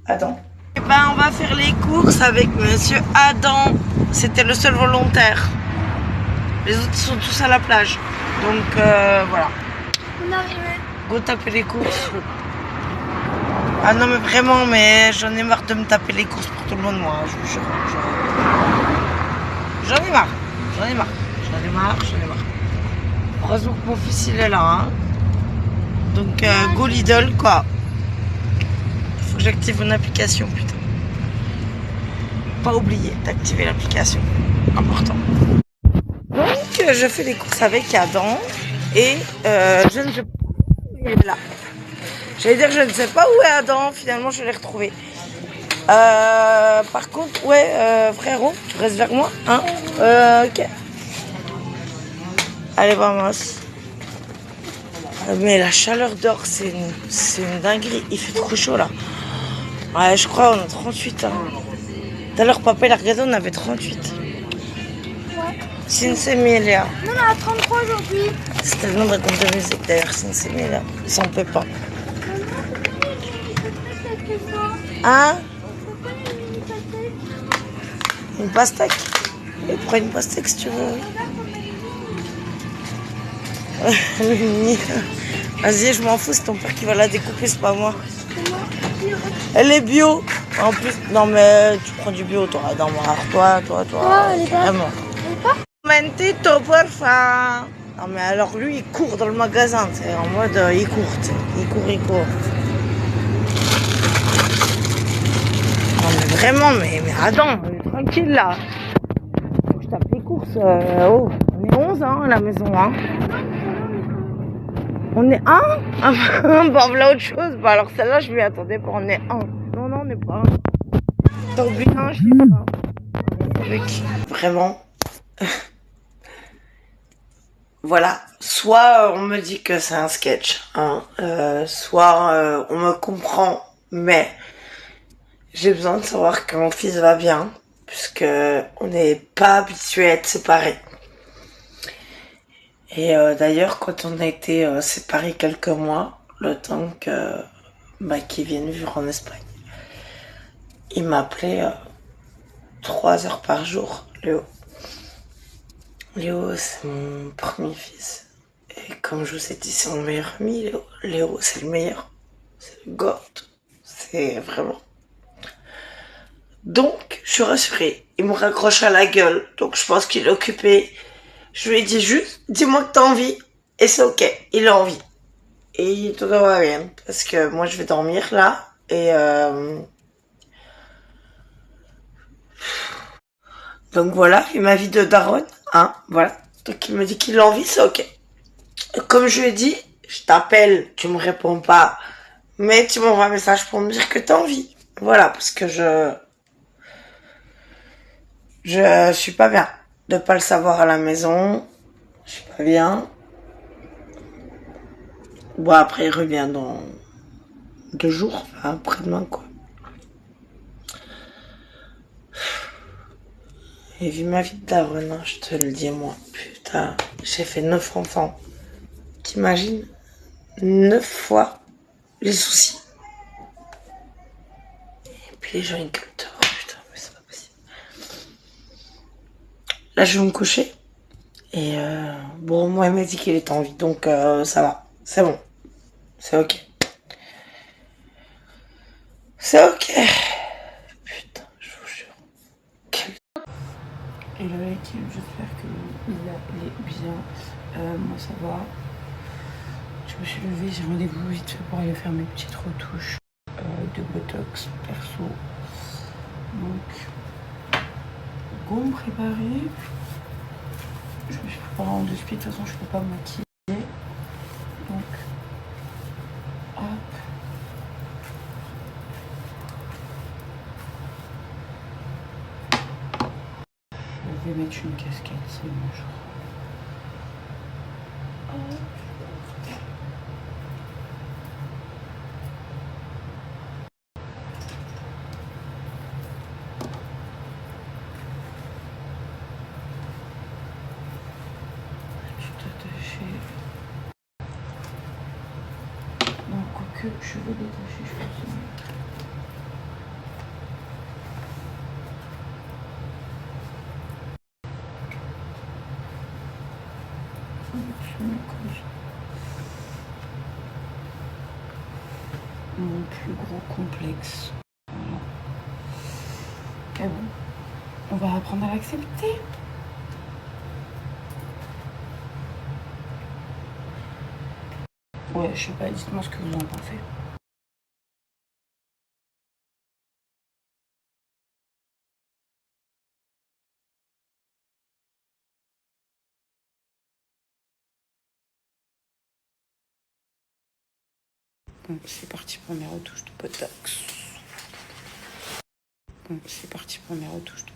Adam. Et ben, on va faire les courses avec monsieur Adam. C'était le seul volontaire. Les autres sont tous à la plage. Donc voilà. On arrive. Go taper les courses. Ah non mais vraiment, mais j'en ai marre de me taper les courses pour tout le monde moi, je vous jure. J'en ai marre. Heureusement que mon fils il est là, hein. Donc go Lidl quoi. Faut que j'active mon application, putain. Pas oublier d'activer l'application, important. Donc je fais les courses avec Adam et je ne sais pas où il est là. J'allais dire je ne sais pas où est Adam, finalement je l'ai retrouvé. Par contre, ouais, frérot, tu restes vers moi, hein? Ok. Allez, vamos. Mais la chaleur dehors, c'est une dinguerie. Il fait trop chaud là. Ouais, je crois on a 38. Hein. Tout à l'heure, papa il a regardé, on avait 38. Ouais. Sinsemilia. Non, on a 33 aujourd'hui. C'était le nom de la compte de musique d'ailleurs, Sinsemilia. Il s'en peut pas. Hein? Une pastèque? Et prends une pastèque si tu veux. Vas-y, je m'en fous, c'est ton père qui va la découper, c'est pas moi. Elle est bio. En plus, non mais tu prends du bio toi. Non, toi. Elle est pas. Vraiment. Momentito, porfa. Non mais alors lui, il court dans le magasin, c'est en mode il court, il court. Non mais vraiment, mais attends, tranquille là. Faut que je tape les courses. On est 11 hein, à la maison. Hein. On est 1 ah, bah voilà autre chose. Bah alors celle-là, je m'y attendais pas. On est 1. Non, on n'est pas 1. T'as oublié un, je sais pas. Avec... Vraiment. Voilà. Soit on me dit que c'est un sketch, hein, soit on me comprend, mais... J'ai besoin de savoir que mon fils va bien, puisque on n'est pas habitué à être séparés. Et d'ailleurs, quand on a été séparés quelques mois, le temps qu'ils viennent vivre en Espagne, il m'appelait 3 heures par jour, Léo. Léo, c'est mon premier fils. Et comme je vous ai dit, c'est mon meilleur ami, Léo. Léo, c'est le meilleur. C'est le goat. C'est vraiment... Donc, je suis rassurée. Il me raccroche à la gueule. Donc, je pense qu'il est occupé. Je lui ai dit juste, dis-moi que t'as envie. Et c'est ok. Il a envie. Et tout va bien. Parce que moi, je vais dormir là. Et donc voilà, il m'a vie de daronne. Hein, voilà. Donc, il me dit qu'il a envie, c'est ok. Comme je lui ai dit, je t'appelle, tu me réponds pas. Mais tu m'envoies un message pour me dire que t'as envie. Voilà, parce que je suis pas bien de pas le savoir à la maison. Je suis pas bien. Bon, après, il revient dans 2 jours, enfin, après-demain, quoi. Et vu ma vie de daronne, hein, je te le dis, moi. Putain, j'ai fait 9 enfants. T'imagines 9 fois les soucis. Et puis les gens, ils gueulent dehors, putain, mais c'est pas possible. Là, je vais me coucher. Et bon, moi, elle m'a dit qu'il était en vie, donc ça va. C'est bon. C'est ok. C'est ok. Putain, je vous jure. Hello l'équipe, j'espère que vous allez bien. Moi ça va. Je me suis levée, j'ai rendez-vous vite fait pour aller faire mes petites retouches de botox perso. Donc, go me préparer. Je me suis préparée en 2 speed, de toute façon je peux pas me maquiller. Donc, hop. Je vais mettre une casquette, c'est bon, je crois. Tout attaché. Non, quoique, cheveux détachés, je pense. Mon plus gros complexe. Voilà. Et bon, on va apprendre à l'accepter. Ouais, je sais pas, dites-moi ce que vous en pensez. Bon, c'est parti pour mes retouches de botox. Bon, c'est parti pour mes retouches de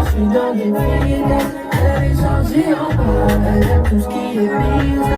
Je suis dans des milliers, elle avait changé en moi, elle aime tout ce qui est bizarre.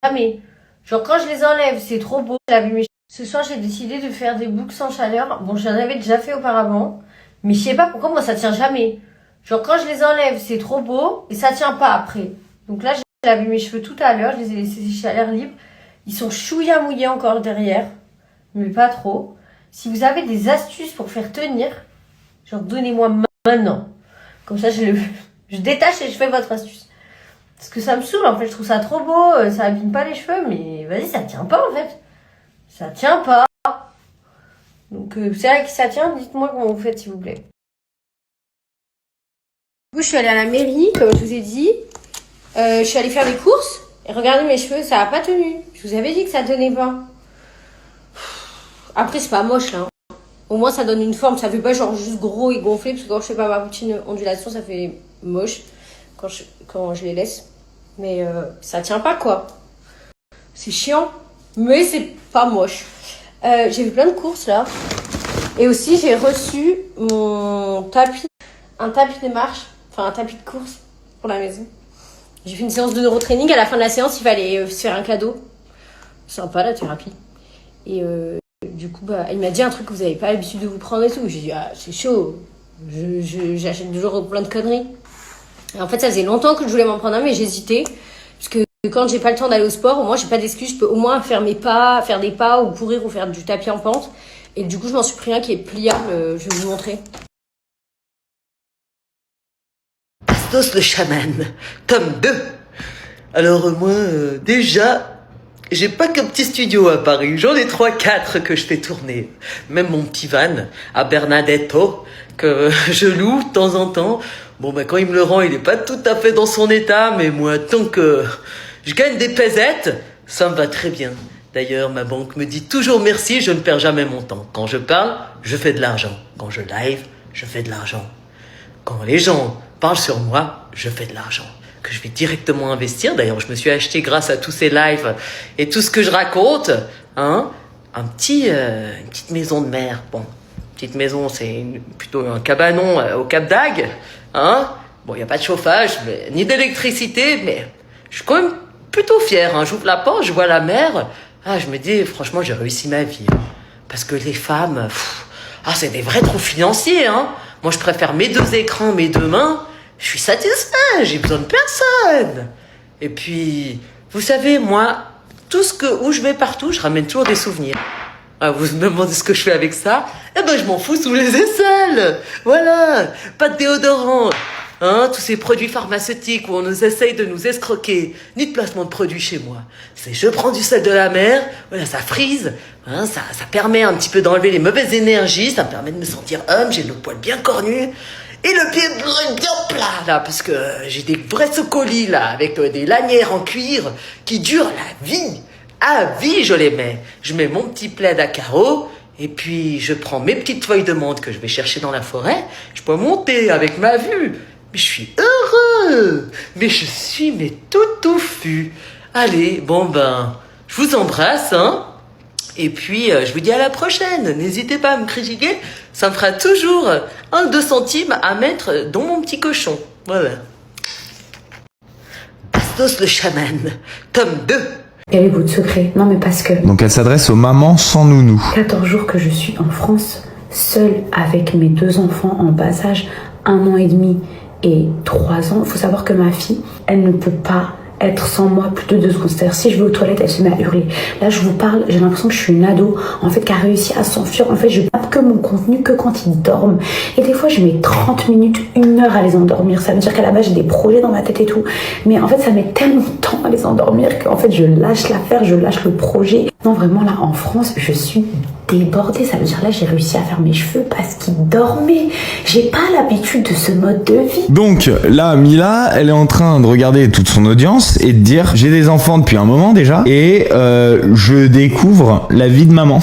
jamais. Genre quand je les enlève, c'est trop beau. Laver mes cheveux. Ce soir, j'ai décidé de faire des boucles sans chaleur. Bon, j'en avais déjà fait auparavant, mais je sais pas pourquoi moi ça tient jamais. Genre quand je les enlève, c'est trop beau et ça tient pas après. Donc là, j'ai lavé mes cheveux tout à l'heure, je les ai laissés sécher à l'air libre. Ils sont chouïa mouillés encore derrière, mais pas trop. Si vous avez des astuces pour faire tenir, genre donnez-moi maintenant. Comme ça, je détache et je fais votre astuce. Parce que ça me saoule, en fait, je trouve ça trop beau, ça abîme pas les cheveux, mais vas-y, ça tient pas, en fait. Ça tient pas. Donc, c'est vrai que ça tient, dites-moi comment vous faites, s'il vous plaît. Du coup, je suis allée à la mairie, comme je vous ai dit. Je suis allée faire des courses, et regardez mes cheveux, ça a pas tenu. Je vous avais dit que ça tenait pas. Après, c'est pas moche, là. Au moins, ça donne une forme, ça fait pas genre juste gros et gonflé, parce que quand je fais pas ma routine ondulation, ça fait moche quand je les laisse. Mais ça tient pas, quoi. C'est chiant, mais c'est pas moche. J'ai vu plein de courses, là. Et aussi, j'ai reçu mon tapis, un tapis de marche, enfin un tapis de course pour la maison. J'ai fait une séance de neurotraining. À la fin de la séance, il fallait se faire un cadeau. Sympa, la thérapie. Et du coup, il m'a dit un truc que vous n'avez pas l'habitude de vous prendre et tout. J'ai dit, ah, c'est chaud. J'achète toujours plein de conneries. Et en fait, ça faisait longtemps que je voulais m'en prendre un, mais j'hésitais. Parce que quand j'ai pas le temps d'aller au sport, au moins, j'ai pas d'excuse. Je peux au moins faire mes pas, faire des pas, ou courir, ou faire du tapis en pente. Et du coup, je m'en suis pris un qui est pliable. Je vais vous montrer. Bastos le chaman, tome 2. Alors moi, déjà, j'ai pas qu'un petit studio à Paris, j'en ai 3-4 que je fais tourner. Même mon petit van à Bernadetto, que je loue de temps en temps. Bon, quand il me le rend, il est pas tout à fait dans son état, mais moi, tant que je gagne des pesettes, ça me va très bien. D'ailleurs, ma banque me dit toujours merci, je ne perds jamais mon temps. Quand je parle, je fais de l'argent. Quand je live, je fais de l'argent. Quand les gens parlent sur moi, je fais de l'argent que je vais directement investir. D'ailleurs, je me suis acheté, grâce à tous ces lives et tout ce que je raconte, une petite maison de mer. Bon, petite maison, c'est plutôt un cabanon au Cap d'Agde. Bon, il n'y a pas de chauffage, ni d'électricité, mais je suis quand même plutôt fier. J'ouvre la porte, je vois la mer. Je me dis, franchement, j'ai réussi ma vie. Parce que les femmes, c'est des vrais trous financiers. Moi, je préfère mes 2 écrans, mes 2 mains. Je suis satisfait, j'ai besoin de personne. Et puis, vous savez, moi, où je vais partout, je ramène toujours des souvenirs. Vous me demandez ce que je fais avec ça? Je m'en fous sous les aisselles. Voilà, pas de déodorant. Tous ces produits pharmaceutiques où on nous essaye de nous escroquer. Ni de placement de produits chez moi. C'est je prends du sel de la mer, voilà, ça frise. Ça permet un petit peu d'enlever les mauvaises énergies, ça me permet de me sentir homme, j'ai le poil bien cornu. Et le pied bien plat, là, parce que j'ai des vrais socolis, là, avec des lanières en cuir qui durent la vie. À vie, je les mets. Je mets mon petit plaid à carreaux, et puis je prends mes petites feuilles de menthe que je vais chercher dans la forêt. Je peux monter avec ma vue. Mais je suis heureux. Mais je suis tout touffu. Allez, je vous embrasse, Et puis, je vous dis à la prochaine. N'hésitez pas à me critiquer. Ça me fera toujours 1-2 centimes à mettre dans mon petit cochon. Voilà. Bastos le chaman, tome 2. Quel est votre secret? Non, mais parce que... Donc elle s'adresse aux mamans sans nounou. 14 jours que je suis en France, seule avec mes 2 enfants en bas âge, 1 an et demi et 3 ans. Il faut savoir que ma fille, elle ne peut pas être sans moi plus de 2 secondes. C'est-à-dire, si je vais aux toilettes, elle se met à hurler. Là, je vous parle, j'ai l'impression que je suis une ado, en fait, qui a réussi à s'enfuir. En fait, je tape que mon contenu que quand ils dorment. Et des fois, je mets 30 minutes, 1 heure à les endormir. Ça veut dire qu'à la base, j'ai des projets dans ma tête et tout. Mais en fait, ça met tellement de temps à les endormir qu'en fait, je lâche l'affaire, je lâche le projet. Non, vraiment, là, en France, je suis débordée. Ça veut dire, là, j'ai réussi à faire mes cheveux parce qu'ils dormaient. J'ai pas l'habitude de ce mode de vie. Donc, là, Mila, elle est en train de regarder toute son audience et de dire, j'ai des enfants depuis un moment déjà, et je découvre la vie de maman.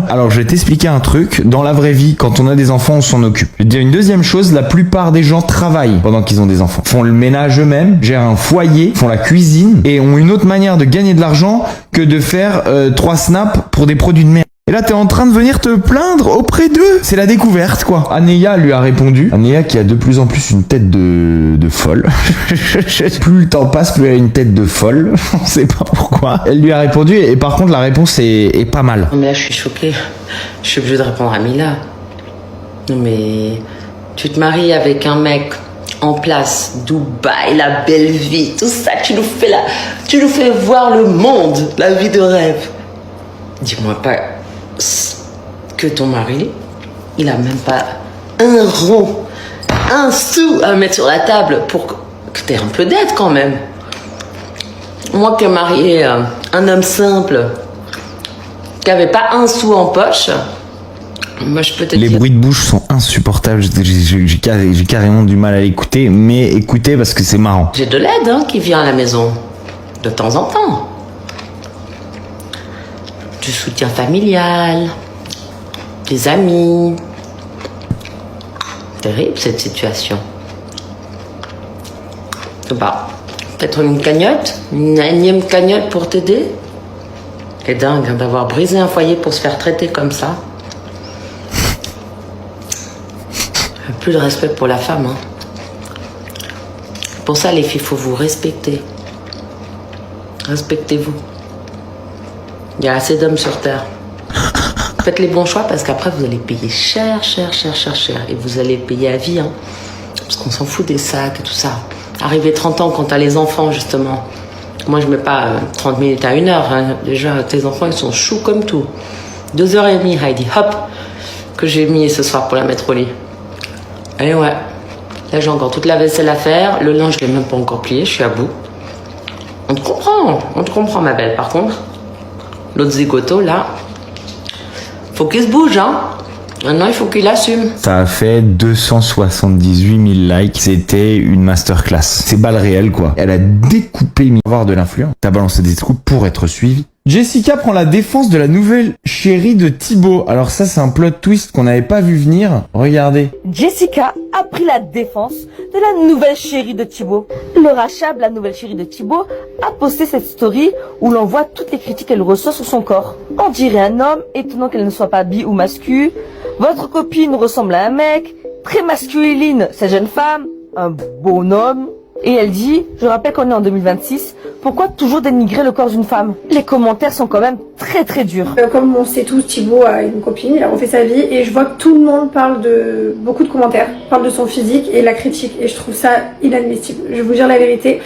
Alors, je vais t'expliquer un truc. Dans la vraie vie, quand on a des enfants, on s'en occupe. Je vais te dire une deuxième chose, la plupart des gens travaillent pendant qu'ils ont des enfants. Font le ménage eux-mêmes, gèrent un foyer, font la cuisine, et ont une autre manière de gagner de l'argent que de faire 3 snaps pour des produits de merde. Et là, t'es en train de venir te plaindre auprès d'eux. C'est la découverte, quoi. Anéa lui a répondu. Anéa qui a de plus en plus une tête de folle. Plus le temps passe, plus elle a une tête de folle. On sait pas pourquoi. Elle lui a répondu et par contre, la réponse est pas mal. Non mais là, je suis choquée. Je suis obligée de répondre à Mila. Non mais... Tu te maries avec un mec en place, Dubaï, la belle vie, tout ça, tu nous fais voir le monde, la vie de rêve. Dis-moi pas que ton mari, il a même pas un rond, un sou à mettre sur la table pour que t'aies un peu d'aide quand même. Moi qui ai marié un homme simple, qui avait pas un sou en poche, moi, je peux te Les dire... bruits de bouche sont insupportables. J'ai carrément du mal à l'écouter, mais écoutez parce que c'est marrant. J'ai de l'aide qui vient à la maison, de temps en temps. Du soutien familial, des amis. Terrible cette situation. Bah, peut-être une cagnotte, une énième cagnotte pour t'aider. C'est dingue d'avoir brisé un foyer pour se faire traiter comme ça. Plus de respect pour la femme. Pour ça, les filles, il faut vous respecter. Respectez-vous. Il y a assez d'hommes sur Terre. Faites les bons choix parce qu'après, vous allez payer cher, cher, cher, cher, cher. Et vous allez payer à vie. Parce qu'on s'en fout des sacs et tout ça. Arrivé 30 ans, quand t'as les enfants, justement. Moi, je mets pas 30 minutes à 1 heure. Déjà, tes enfants, ils sont choux comme tout. 2h30, Heidi, hop, que j'ai mis ce soir pour la mettre au lit. Et ouais, là j'ai encore toute la vaisselle à faire, le linge je l'ai même pas encore plié, je suis à bout. On te comprend ma belle. Par contre, l'autre zigoto là, faut qu'il se bouge Maintenant il faut qu'il assume. Ça a fait 278 000 likes. C'était une masterclass. C'est balle réelle quoi. Elle a découpé avoir de l'influence. T'as balancé des scoops pour être suivi. Jessica prend la défense de la nouvelle chérie de Thibaut. Alors ça, c'est un plot twist qu'on n'avait pas vu venir. Regardez. Jessica a pris la défense de la nouvelle chérie de Thibaut. Laura Chab, la nouvelle chérie de Thibaut, a posté cette story où l'on voit toutes les critiques qu'elle reçoit sur son corps. On dirait un homme, étonnant qu'elle ne soit pas bi ou mascu. Votre copine ressemble à un mec. Très masculine, cette jeune femme. Un bonhomme. Et elle dit, je rappelle qu'on est en 2026, pourquoi toujours dénigrer le corps d'une femme? Les commentaires sont quand même très très durs. Comme on sait tous, Thibaut a une copine, il a refait sa vie et je vois que tout le monde parle de beaucoup de commentaires, parle de son physique et la critique et je trouve ça inadmissible. Je vais vous dire la vérité.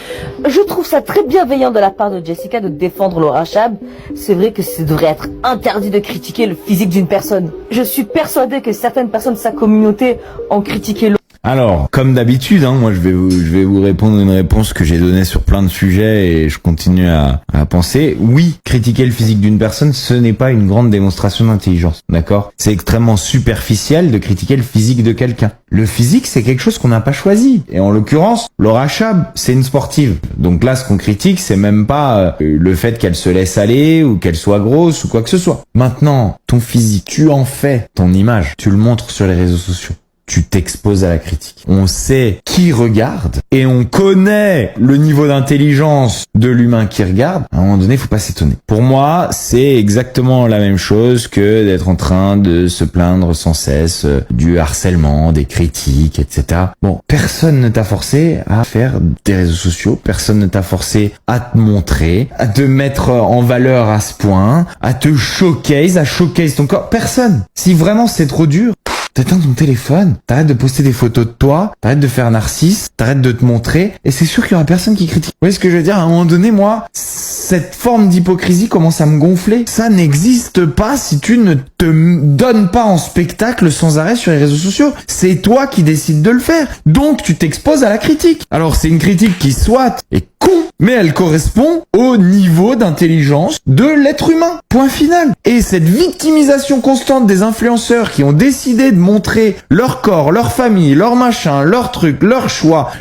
Je trouve ça très bienveillant de la part de Jessica de défendre Laura Chab. C'est vrai que ça devrait être interdit de critiquer le physique d'une personne. Je suis persuadée que certaines personnes de sa communauté ont critiqué Laura. Alors, comme d'habitude, moi je vais vous répondre une réponse que j'ai donnée sur plein de sujets et je continue à penser. Oui, critiquer le physique d'une personne, ce n'est pas une grande démonstration d'intelligence, d'accord? C'est extrêmement superficiel de critiquer le physique de quelqu'un. Le physique, c'est quelque chose qu'on n'a pas choisi. Et en l'occurrence, Laura Chab, c'est une sportive. Donc là, ce qu'on critique, c'est même pas le fait qu'elle se laisse aller ou qu'elle soit grosse ou quoi que ce soit. Maintenant, ton physique, tu en fais ton image, tu le montres sur les réseaux sociaux. Tu t'exposes à la critique. On sait qui regarde et on connaît le niveau d'intelligence de l'humain qui regarde. À un moment donné, il faut pas s'étonner. Pour moi, c'est exactement la même chose que d'être en train de se plaindre sans cesse du harcèlement, des critiques, etc. Bon, personne ne t'a forcé à faire des réseaux sociaux. Personne ne t'a forcé à te montrer, à te mettre en valeur à ce point, à te showcase, à showcase ton corps. Personne. Si vraiment c'est trop dur, t'éteins ton téléphone, t'arrêtes de poster des photos de toi, t'arrêtes de faire narcisse, t'arrêtes de te montrer, et c'est sûr qu'il y aura personne qui critique. Vous voyez ce que je veux dire? À un moment donné, moi, cette forme d'hypocrisie commence à me gonfler. Ça n'existe pas si tu ne te donnes pas en spectacle sans arrêt sur les réseaux sociaux. C'est toi qui décides de le faire. Donc, tu t'exposes à la critique. Alors, c'est une critique qui, soit, est con, mais elle correspond au niveau d'intelligence de l'être humain. Point final. Et cette victimisation constante des influenceurs qui ont décidé de montrer leur corps, leur famille, leur machin, leur truc, leur choix,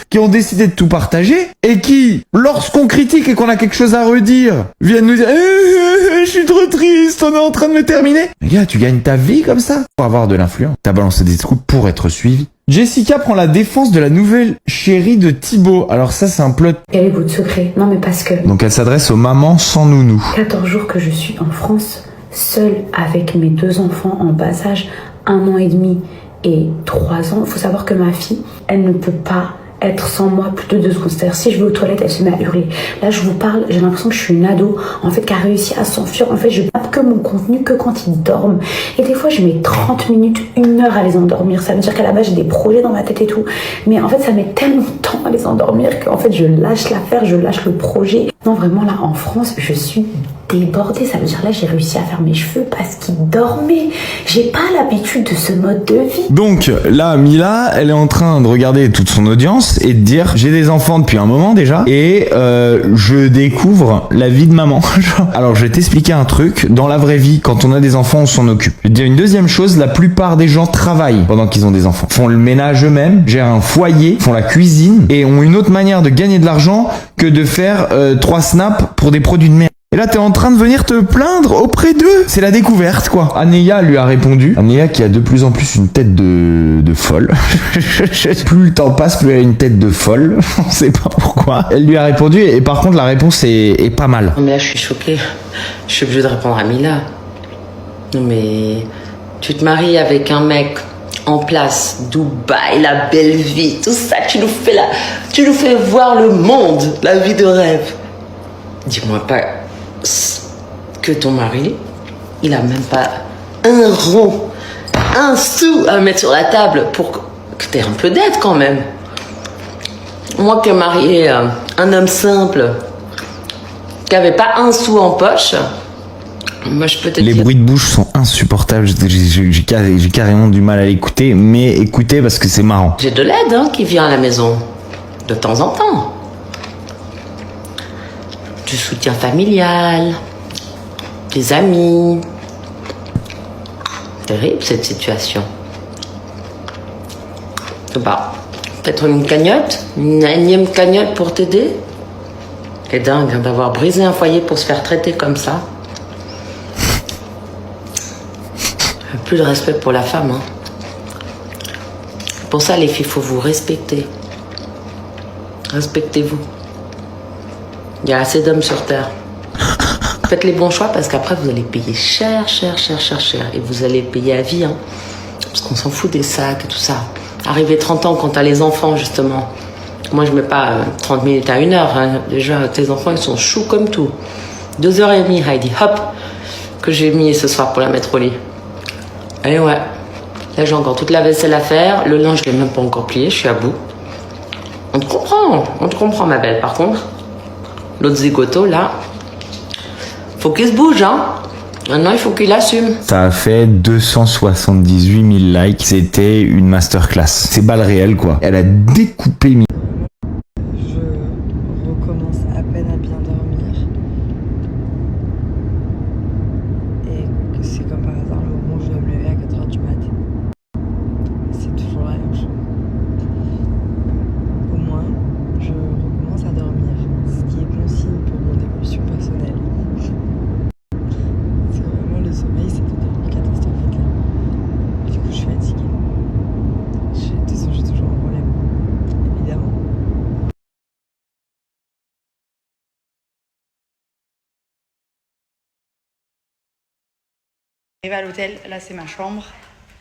qui ont décidé de tout partager et qui, lorsqu'on critique et qu'on a quelque chose à redire, viennent nous dire je suis trop triste, on est en train de me terminer. Les gars, tu gagnes ta vie comme ça pour avoir de l'influence. T'as balancé des scoops pour être suivi. Jessica prend la défense de la nouvelle chérie de Thibaut. Alors ça, c'est un plot. Quel est votre secret? Non mais parce que... Donc elle s'adresse aux mamans sans nounou. 14 jours que je suis en France, seule avec mes 2 enfants en bas âge, 1 an et demi et 3 ans. Il faut savoir que ma fille, elle ne peut pas être sans moi plus de 2 secondes. C'est-à-dire, si je vais aux toilettes, elle se met à hurler. Là, je vous parle, j'ai l'impression que je suis une ado, en fait, qui a réussi à s'enfuir. En fait, je tape que mon contenu que quand ils dorment. Et des fois, je mets 30 minutes, 1 heure à les endormir. Ça veut dire qu'à la base, j'ai des projets dans ma tête et tout. Mais en fait, ça met tellement de temps à les endormir qu'en fait, je lâche l'affaire, je lâche le projet. Non, vraiment, là, en France, je suis débordée. Ça veut dire, là, j'ai réussi à faire mes cheveux parce qu'ils dormaient. J'ai pas l'habitude de ce mode de vie. Donc là, Mila, elle est en train de regarder toute son audience et de dire j'ai des enfants depuis un moment déjà et je découvre la vie de maman. Alors je vais t'expliquer un truc. Dans la vraie vie, quand on a des enfants, on s'en occupe. Je vais te dire une deuxième chose, la plupart des gens travaillent pendant qu'ils ont des enfants. Font le ménage eux-mêmes, gèrent un foyer, font la cuisine et ont une autre manière de gagner de l'argent que de faire 3 snaps pour des produits de merde. Et là, t'es en train de venir te plaindre auprès d'eux. C'est la découverte, quoi. Anéa lui a répondu. Anéa qui a de plus en plus une tête de folle. Plus le temps passe, plus elle a une tête de folle. On sait pas pourquoi. Elle lui a répondu et par contre, la réponse est pas mal. Non mais là, je suis choquée. Je suis obligée de répondre à Mila. Non mais... Tu te maries avec un mec en place, Dubaï, la belle vie, tout ça, tu nous fais voir le monde, la vie de rêve. Dis-moi pas que ton mari, il a même pas un rond, un sou à mettre sur la table pour que t'aies un peu d'aide quand même. Moi qui ai marié un homme simple, qui avait pas un sou en poche, moi je peux te Les dire... bruits de bouche sont insupportables. J'ai carrément du mal à l'écouter, mais écoutez parce que c'est marrant. J'ai de l'aide qui vient à la maison, de temps en temps. Du soutien familial, des amis. Terrible cette situation. Bah, peut-être une cagnotte, une énième cagnotte pour t'aider. C'est dingue d'avoir brisé un foyer pour se faire traiter comme ça. Plus de respect pour la femme. Pour ça, les filles, il faut vous respecter. Respectez-vous. Il y a assez d'hommes sur Terre. Faites les bons choix parce qu'après, vous allez payer cher. Et vous allez payer à vie. Parce qu'on s'en fout des sacs et tout ça. Arrivé 30 ans, quand t'as les enfants, justement. Moi, je mets pas 30 minutes à 1 heure. Déjà, tes enfants, ils sont choux comme tout. 2h30, Heidi, hop, que j'ai mis ce soir pour la mettre au lit. Et ouais. Là, j'ai encore toute la vaisselle à faire. Le linge, je l'ai même pas encore plié. Je suis à bout. On te comprend, ma belle. Par contre, l'autre zigoto, là, faut qu'il se bouge, Maintenant, il faut qu'il assume. Ça a fait 278 000 likes. C'était une masterclass. C'est balle réelle, quoi. Elle a découpé Je recommence à peine à bien dormir. Et que c'est comme par hasard le moment où je dois me lever à 4h du mat. C'est toujours la même chose. Au moins, je recommence à dormir. Ce qui est bon signe pour mon évolution personnelle. C'est vraiment le sommeil, c'est devenu catastrophique là. Du coup, je suis fatiguée. De toute façon, j'ai toujours un problème. Évidemment. J'arrive à l'hôtel, là c'est ma chambre.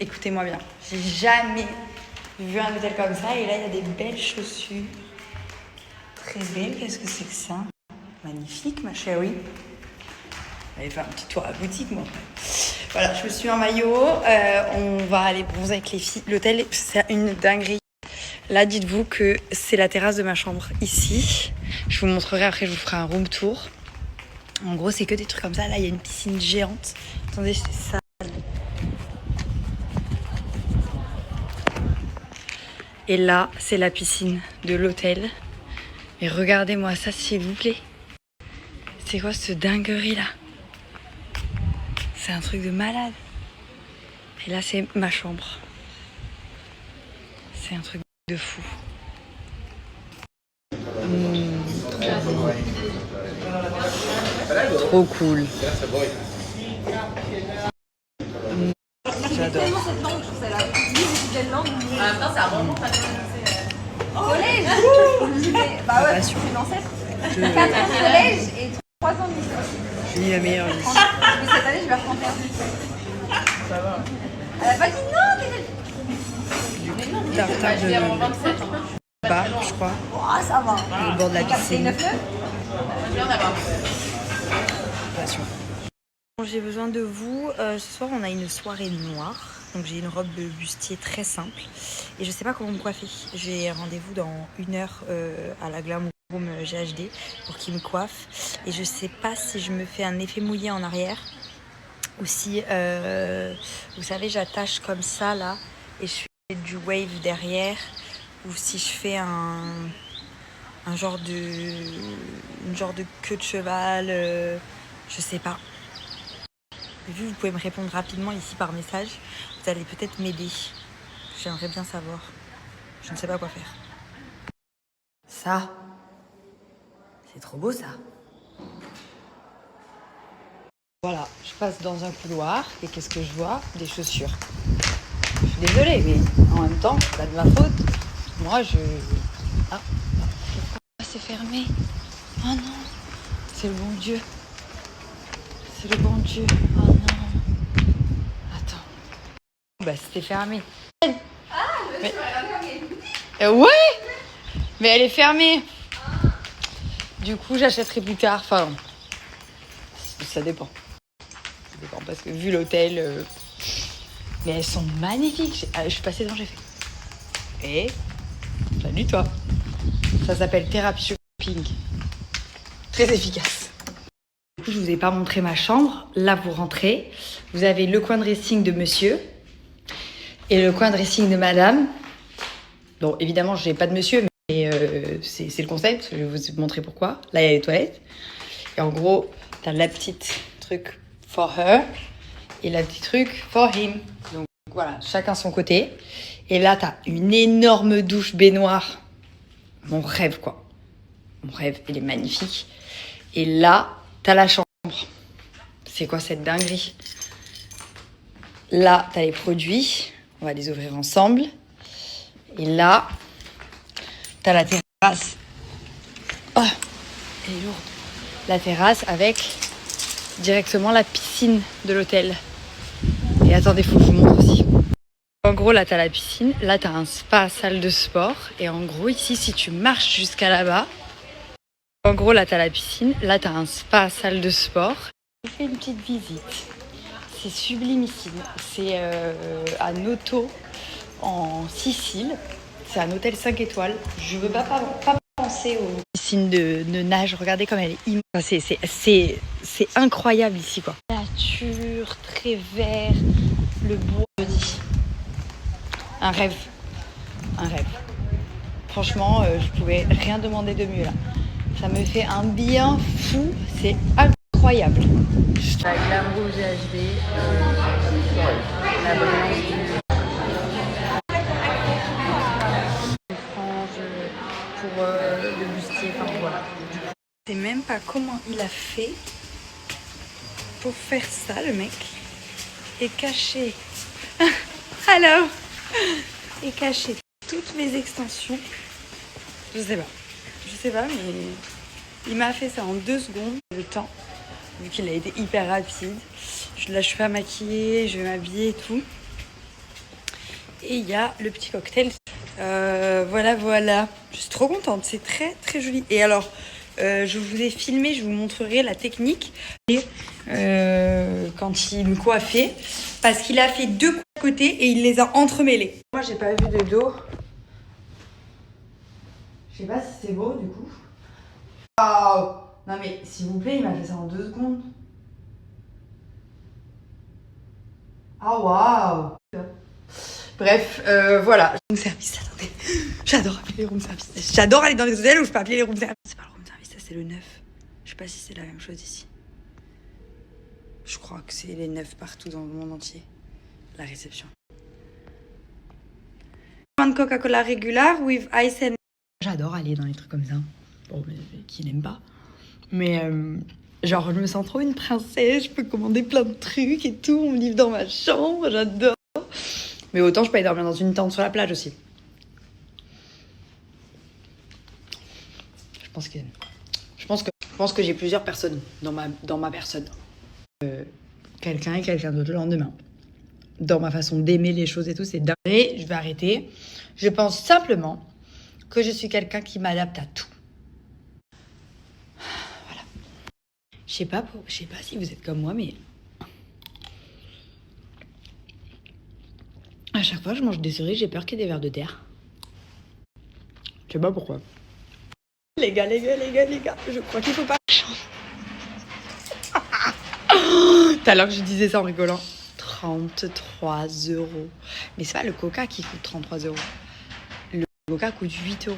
Écoutez-moi bien, j'ai jamais vu un hôtel comme ça. Et là il y a des belles chaussures. Très belles, qu'est-ce que c'est que ça? Magnifique ma chérie. Allez faire un petit tour à la boutique moi. Voilà, je me suis mis en maillot. On va aller bronzer avec les filles. L'hôtel, c'est une dinguerie. Là, dites-vous que c'est la terrasse de ma chambre ici. Je vous montrerai après, je vous ferai un room tour. En gros, c'est que des trucs comme ça. Là, il y a une piscine géante. Attendez, c'est ça. Et là, c'est la piscine de l'hôtel. Mais regardez-moi ça, s'il vous plaît. C'est quoi ce dinguerie-là? C'est un truc de malade. Et là, c'est ma chambre. C'est un truc de fou. Trop cool. J'adore. Collège. Bah ouais, je suis dans cette. 4 ans de collège et 3 ans de Miss. Je suis la meilleure Miss. Mais cette année, je vais reprendre un. Ça va. Elle a pas dit non, mais non, Tartare je vais avoir 27. Pas, je crois. Oh, ça va. Au bord de la piscine. 9-9. Je viens d'avoir. J'ai besoin de vous. Ce soir, on a une soirée noire. Donc, j'ai une robe de bustier très simple. Et je sais pas comment me coiffer. J'ai rendez-vous dans 1 heure à la Glamour Room GHD pour qu'il me coiffe. Et je sais pas si je me fais un effet mouillé en arrière ou si, vous savez, j'attache comme ça là et je fais du wave derrière, ou si je fais une genre de queue de cheval. Je sais pas. Vu que vous pouvez me répondre rapidement ici par message, vous allez peut-être m'aider. J'aimerais bien savoir. Je ne sais pas quoi faire. Ça, c'est trop beau ça. Voilà, je passe dans un couloir et qu'est-ce que je vois? Des chaussures. Je suis désolée, mais en même temps, c'est pas de ma faute. Moi, Ah, c'est fermé. Oh non, c'est le bon Dieu. C'est le bon Dieu. Oh non. Attends. Bah, c'était fermé. Ah, je me suis fermée. Ouais, mais elle est fermée. Du coup, j'achèterai plus tard. Enfin, ça dépend. Ça dépend parce que vu l'hôtel, mais elles sont magnifiques. Je suis passée devant, j'ai fait. Et salut toi. Ça s'appelle thérapie shopping. Très efficace. Du coup, je vous ai pas montré ma chambre. Là, vous rentrez. Vous avez le coin dressing de monsieur et le coin dressing de madame. Bon, évidemment, je n'ai pas de monsieur, mais c'est le concept. Je vais vous montrer pourquoi. Là, il y a les toilettes. Et en gros, t'as la petite truc for her et la petite truc for him. Donc voilà, chacun son côté. Et là, t'as une énorme douche baignoire. Mon rêve, quoi. Mon rêve, elle est magnifique. Et là, t'as la chambre. C'est quoi cette dinguerie? Là, t'as les produits. On va les ouvrir ensemble. Et là, t'as la terrasse. Oh, elle est lourde. La terrasse avec directement la piscine de l'hôtel. Et attendez, faut que je vous montre aussi. En gros, là, t'as la piscine. Là, t'as un spa, salle de sport. Et en gros, ici, si tu marches jusqu'à là-bas... En gros, là, t'as la piscine. Là, t'as un spa, salle de sport. Je fais une petite visite. C'est sublimissime. C'est à Noto, en Sicile. C'est un hôtel 5 étoiles. Je veux pas penser aux piscines de nage. Regardez comme elle est immense. C'est incroyable ici, quoi. La nature, très vert, le bois. Un rêve. Un rêve. Franchement, je pouvais rien demander de mieux là. Ça me fait un bien fou. C'est incroyable. La Glamour GHD. La brillance du frange pour le bustier. Enfin voilà. Je sais même pas comment il a fait pour faire ça, le mec. Et cacher. Alors. Et cacher toutes mes extensions. Je sais pas, mais il m'a fait ça en 2 secondes. Le temps, vu qu'il a été hyper rapide. Là, je suis pas maquillée, je vais m'habiller et tout. Et il y a le petit cocktail. Voilà. Je suis trop contente, c'est très très joli. Et alors, je vous ai filmé, je vous montrerai la technique. Et, quand il me coiffait, parce qu'il a fait 2 côtés et il les a entremêlés. Moi, j'ai pas vu de dos. Je sais pas si c'est beau du coup. Oh non mais s'il vous plaît, il m'a fait ça en 2 secondes. Ah waouh. Bref, voilà. Room service, attendez. J'adore appeler les room service. J'adore aller dans les hôtels où je peux appeler les room service. C'est pas le room service, ça c'est le 9. Je sais pas si c'est la même chose ici. Je crois que c'est les 9 partout dans le monde entier. La réception. One Coca-Cola regular with ice and... J'adore aller dans les trucs comme ça. Bon, mais qui n'aime pas. Mais genre, je me sens trop une princesse. Je peux commander plein de trucs et tout. On me livre dans ma chambre. J'adore. Mais autant, je peux aller dormir dans une tente sur la plage aussi. Je pense que pense que j'ai plusieurs personnes dans ma personne. Quelqu'un et quelqu'un d'autre le lendemain. Dans ma façon d'aimer les choses et tout, c'est dingue. Je vais arrêter. Je pense simplement que je suis quelqu'un qui m'adapte à tout. Voilà. Je sais pas si vous êtes comme moi, mais à chaque fois que je mange des cerises, j'ai peur qu'il y ait des vers de terre. Je sais pas pourquoi. Les gars, je crois qu'il faut pas... Tout à l'heure que je disais ça en rigolant. 33 €. Mais c'est pas le coca qui coûte 33 €. Le coca coûte 8 €.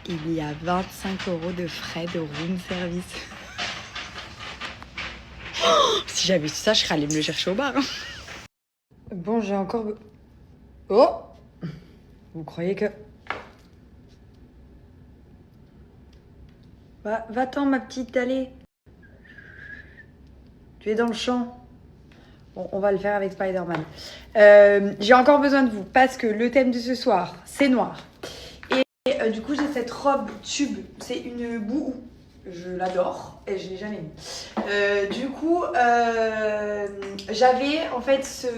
Il y a 25 € de frais de room service. Si j'avais su ça, je serais allée me le chercher au bar. Bon, j'ai encore... Oh! Vous croyez que... Va-t'en, ma petite, allez. Tu es dans le champ. Bon, on va le faire avec Spider-Man. J'ai encore besoin de vous parce que le thème de ce soir, c'est noir. Et du coup, j'ai cette robe tube. C'est une boue. Je l'adore et je l'ai jamais mis. Du coup, j'avais en fait ce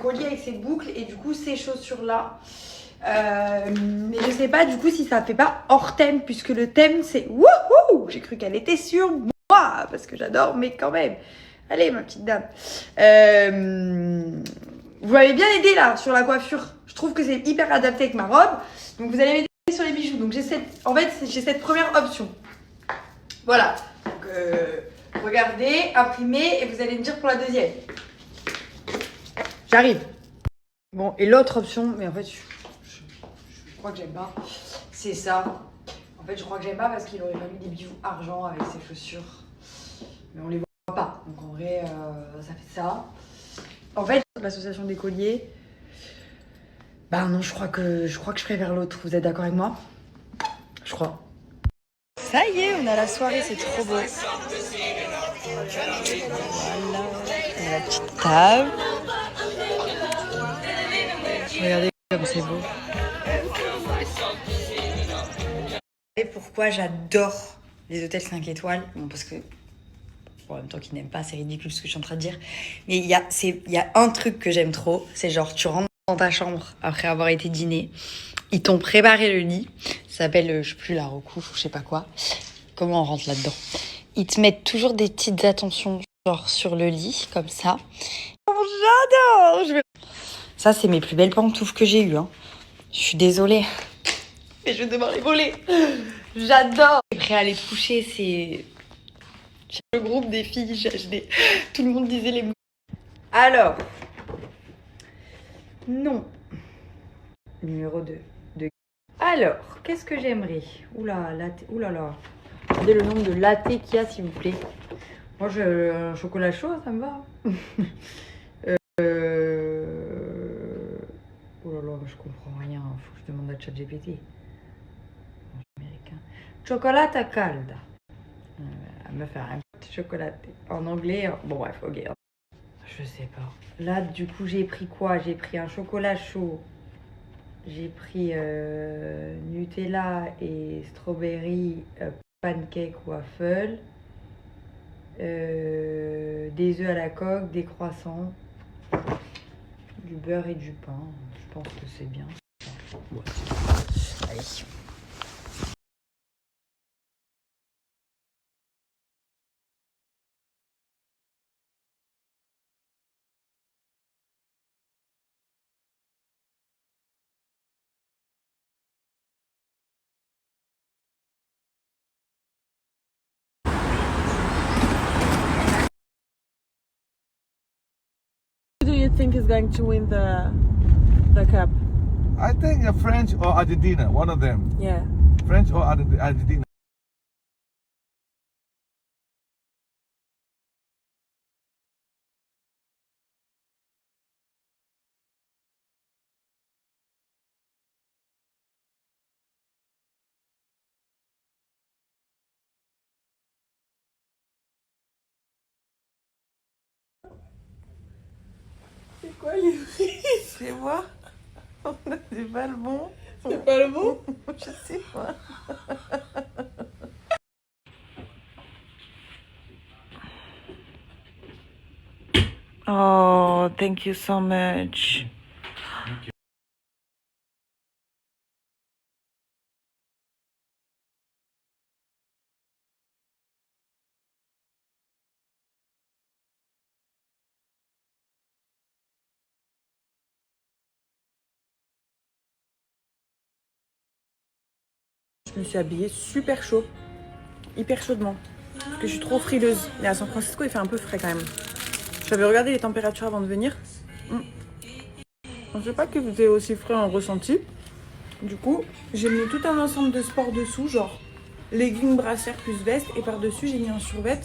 collier avec ces boucles et du coup, ces chaussures-là. Mais je sais pas du coup si ça fait pas hors thème puisque le thème c'est wouhou. J'ai cru qu'elle était sur moi parce que j'adore, mais quand même. Allez, ma petite dame. Vous m'avez bien aidé là sur la coiffure. Je trouve que c'est hyper adapté avec ma robe. Donc vous allez m'aider sur les bijoux. Donc j'ai cette première option. Voilà. Donc regardez, imprimez et vous allez me dire pour la deuxième. J'arrive. Bon, et l'autre option, mais en fait, je crois que j'aime pas. C'est ça. En fait, je crois que j'aime pas parce qu'il aurait pas mis des bijoux argent avec ses chaussures. Mais on les voit pas. Donc en vrai, ça fait ça. En fait, l'association des colliers. Bah non, je crois que je préfère l'autre. Vous êtes d'accord avec moi? Je crois. Ça y est, on a la soirée, c'est trop beau. Voilà, on a la petite table. Regardez comme c'est beau. Et pourquoi j'adore les hôtels 5 étoiles? Bon, parce que, bon, en même temps qu'ils n'aiment pas, c'est ridicule ce que je suis en train de dire. Mais il y a un truc que j'aime trop, c'est genre tu rentres dans ta chambre après avoir été dîner, ils t'ont préparé le lit, ça s'appelle, je sais plus, la recouche ou je sais pas quoi. Comment on rentre là-dedans? Ils te mettent toujours des petites attentions genre sur le lit, comme ça. Oh, j'adore! Ça, c'est mes plus belles pantoufles que j'ai eues. Hein. Je suis désolée. Mais je vais devoir les voler. J'adore. Je suis prêt à aller te coucher. C'est le groupe des filles. Tout le monde disait les mots. Alors. Non. Numéro 2. Alors, qu'est-ce que j'aimerais? Oula, latte. Oulala. Regardez le nombre de lattés qu'il y a, s'il vous plaît. Moi, un chocolat chaud, ça me va. Oh là là, je comprends rien. Faut que je demande à ChatGPT. Américain. Chocolata calda. Elle me faire un petit chocolaté. En anglais. Bon, bref, ok. Je sais pas. Là, du coup, j'ai pris quoi? J'ai pris un chocolat chaud. J'ai pris Nutella et strawberry pancake waffle. Des œufs à la coque, des croissants. Du beurre et du pain, je pense que c'est bien. Ouais. Allez. Who do you think is going to win the cup? I think French or Argentina, one of them. Yeah. French or Argentina. C'est quoi les prix? C'est moi. C'est pas le bon. C'est pas le bon? Je sais pas. Oh, thank you so much. Je me suis habillée super chaud, hyper chaudement, parce que je suis trop frileuse. Et à San Francisco, il fait un peu frais quand même. J'avais regardé les températures avant de venir. Je ne sais pas que vous êtes aussi frais en ressenti. Du coup, j'ai mis tout un ensemble de sports dessous, genre leggings, brassière plus veste, et par-dessus, j'ai mis un survêt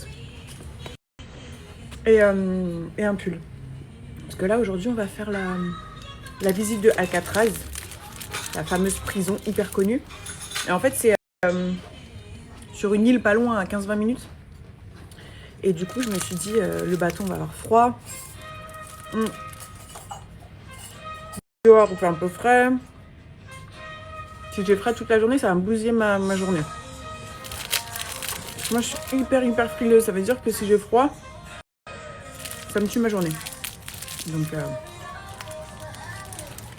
et un pull. Parce que là, aujourd'hui, on va faire la visite de Alcatraz, la fameuse prison hyper connue. Et en fait, c'est sur une île pas loin, à 15-20 minutes. Et du coup, je me suis dit, le bateau, on va avoir froid. Dehors, il fait un peu frais. Si j'ai frais toute la journée, ça va me bousiller ma journée. Moi, je suis hyper frileuse. Ça veut dire que si j'ai froid, ça me tue ma journée. Donc,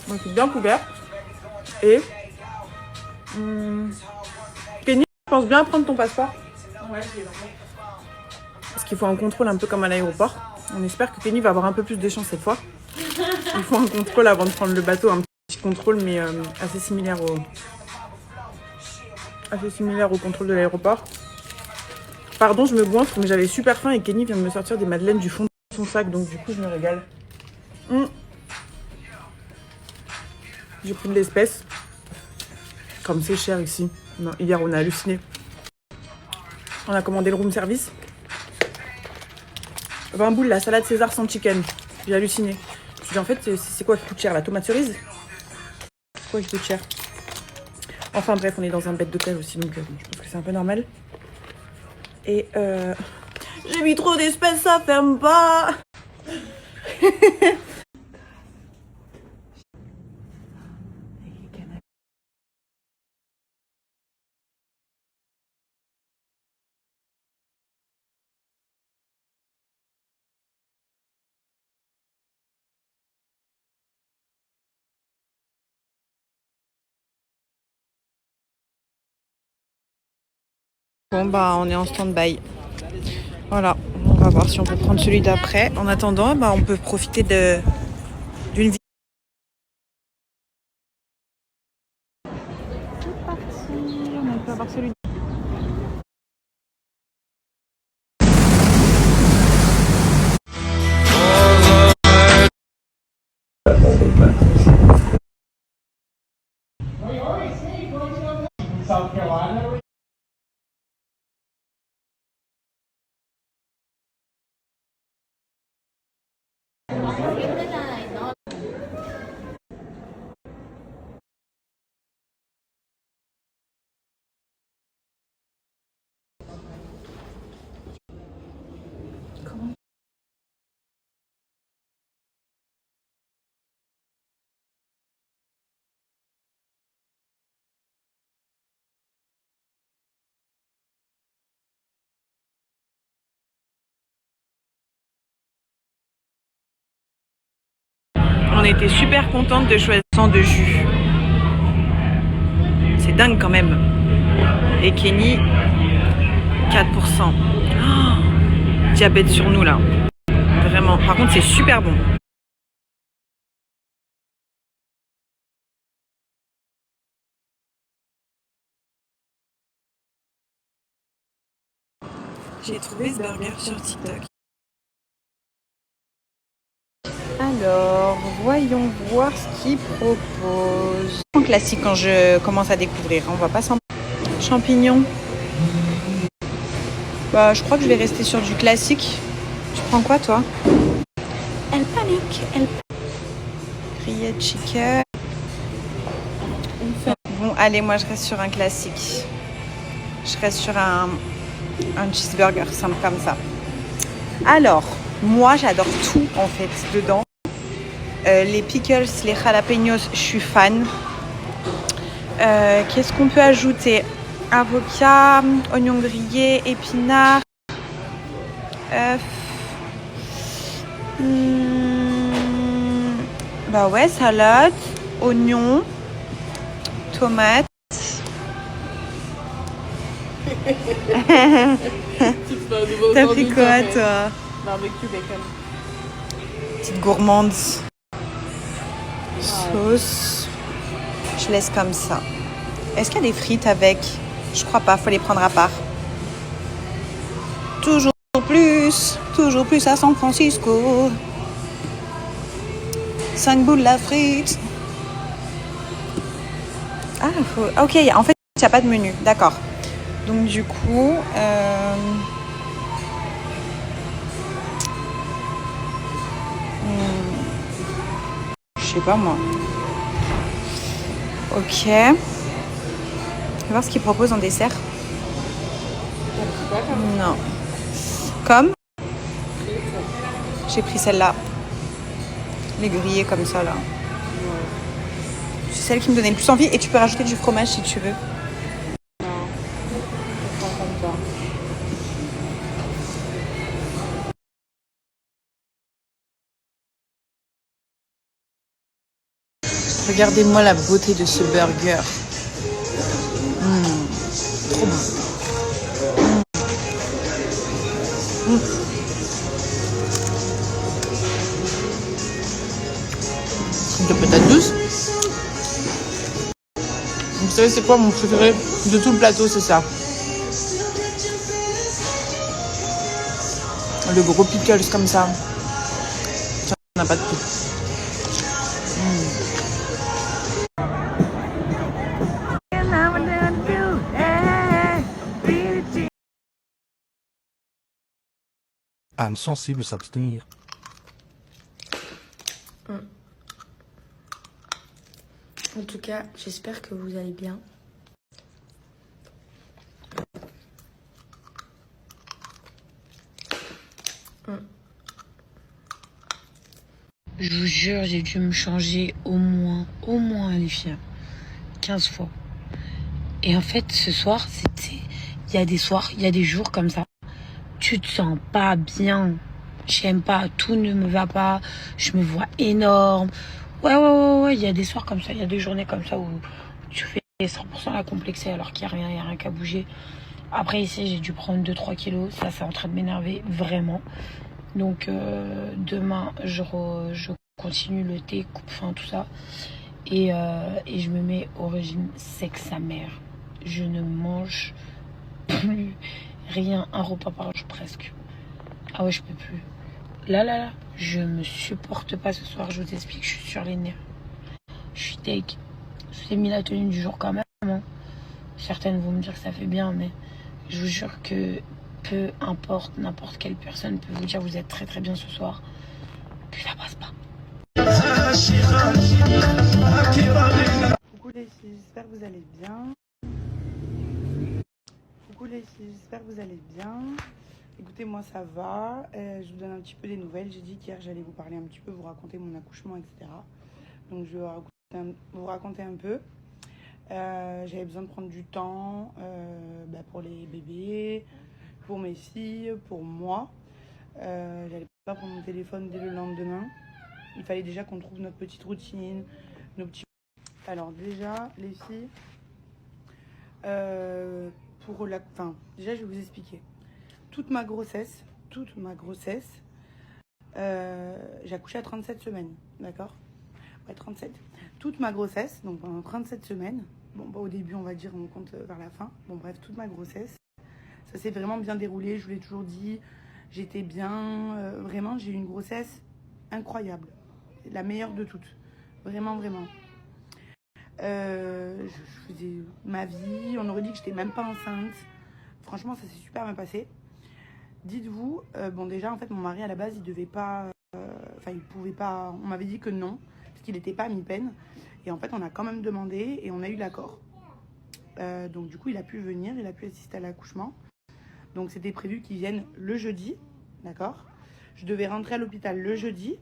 moi, je suis bien couverte. Et... Kenny, je pense bien prendre ton passeport. Ouais, parce qu'il faut un contrôle un peu comme à l'aéroport. On espère que Kenny va avoir un peu plus de chance cette fois. Il faut un contrôle avant de prendre le bateau, un petit contrôle mais assez similaire au contrôle de l'aéroport. Pardon, je me goinfre, mais j'avais super faim et Kenny vient de me sortir des madeleines du fond de son sac, donc du coup je me régale. J'ai pris de l'espèce. Comme c'est cher ici. Non, hier on a halluciné. On a commandé le room service. 20 boules, la salade César sans chicken. J'ai halluciné. Je me suis dit en fait c'est quoi qui coûte cher? La tomate cerise? C'est quoi qui coûte cher? Enfin bref, on est dans un bête d'hôtel aussi, donc je pense que c'est un peu normal. Et j'ai mis trop d'espèces, ça ferme pas. Bon bah on est en stand-by. Voilà, on va voir si on peut prendre celui d'après. En attendant, bah on peut profiter d'une vie. C'est parti, on peut avoir celui. South Carolina. On était super contente de choisir sans de jus. C'est dingue quand même. Et Kenny, 4%. Oh, diabète sur nous là. Vraiment. Par contre, c'est super bon. J'ai trouvé ce burger sur TikTok. Alors, voyons voir ce qu'il propose. En classique quand je commence à découvrir, on va pas s'en... Champignons. Bah, je crois que je vais rester sur du classique. Tu prends quoi, toi? Elle panique, elle... Grilled chicken. Bon, allez, moi, je reste sur un classique. Je reste sur un cheeseburger, simple comme ça. Alors, moi, j'adore tout, en fait, dedans. Les pickles, les jalapenos, je suis fan. Qu'est-ce qu'on peut ajouter? Avocat, oignons grillés, épinards. Bah ouais, salade, oignon, tomate. T'as pris quoi toi? Barbecue bacon. Petite gourmande. Sauce. Je laisse comme ça. Est-ce qu'il y a des frites avec? Je crois pas, faut les prendre à part. Toujours plus à San Francisco. 5 boules la frite. Ah, ok, en fait, il n'y a pas de menu, d'accord. Donc du coup, je sais pas moi. Ok. Je vais voir ce qu'ils proposent en dessert. Non. Comme j'ai pris celle-là. Les grillés comme ça là. C'est celle qui me donnait le plus envie et tu peux rajouter du fromage si tu veux. Regardez-moi la beauté de ce burger. Trop bon. De patate douce. Vous savez c'est quoi mon préféré de tout le plateau, c'est ça. Le gros pickles comme ça. Ça n'a pas de prix. âme sensible s'abstenir. En tout cas, j'espère que vous allez bien. Je vous jure, j'ai dû me changer au moins, les filles, 15 fois. Et en fait, ce soir, il y a des soirs, il y a des jours comme ça. Tu te sens pas bien. J'aime pas, tout ne me va pas. Je me vois énorme. Ouais, il y a des soirs comme ça, il y a des journées comme ça où tu fais 100% la complexée alors qu'il n'y a rien qu'à bouger. Après ici, j'ai dû prendre 2-3 kilos. Ça, c'est en train de m'énerver vraiment. Donc demain, je continue le thé, coupe-faim, tout ça. Et je me mets au régime sec sa mère. Je ne mange plus rien, un repas par jour presque. Ah ouais, je peux plus. Là, je me supporte pas ce soir, je vous explique, je suis sur les nerfs. Je suis deg. Je vous ai mis la tenue du jour quand même. Hein. Certaines vont me dire que ça fait bien, mais je vous jure que peu importe, n'importe quelle personne peut vous dire vous êtes très très bien ce soir, que ça passe pas. Coucou les filles, j'espère que vous allez bien. Coucou les filles, j'espère que vous allez bien. Écoutez, moi ça va. Je vous donne un petit peu des nouvelles. J'ai dit qu'hier j'allais vous parler un petit peu, vous raconter mon accouchement, etc. Donc je vais vous raconter un peu. J'avais besoin de prendre du temps pour les bébés, pour mes filles, pour moi. J'allais pas prendre mon téléphone dès le lendemain. Il fallait déjà qu'on trouve notre petite routine, nos petits... Alors déjà, les filles, déjà je vais vous expliquer. Toute ma grossesse, j'ai accouché à 37 semaines, d'accord? Ouais, 37. Toute ma grossesse, donc pendant 37 semaines, au début on va dire, on compte vers la fin, toute ma grossesse, ça s'est vraiment bien déroulé, je vous l'ai toujours dit, j'étais bien, vraiment j'ai eu une grossesse incroyable, la meilleure de toutes, vraiment. Je faisais ma vie, on aurait dit que j'étais même pas enceinte, franchement ça s'est super bien passé. Dites-vous, déjà en fait mon mari à la base il devait pas, il pouvait pas, on m'avait dit que non, parce qu'il n'était pas à mi-peine, et en fait on a quand même demandé et on a eu l'accord. Donc du coup il a pu venir, il a pu assister à l'accouchement. Donc c'était prévu qu'il vienne le jeudi, d'accord? Je devais rentrer à l'hôpital le jeudi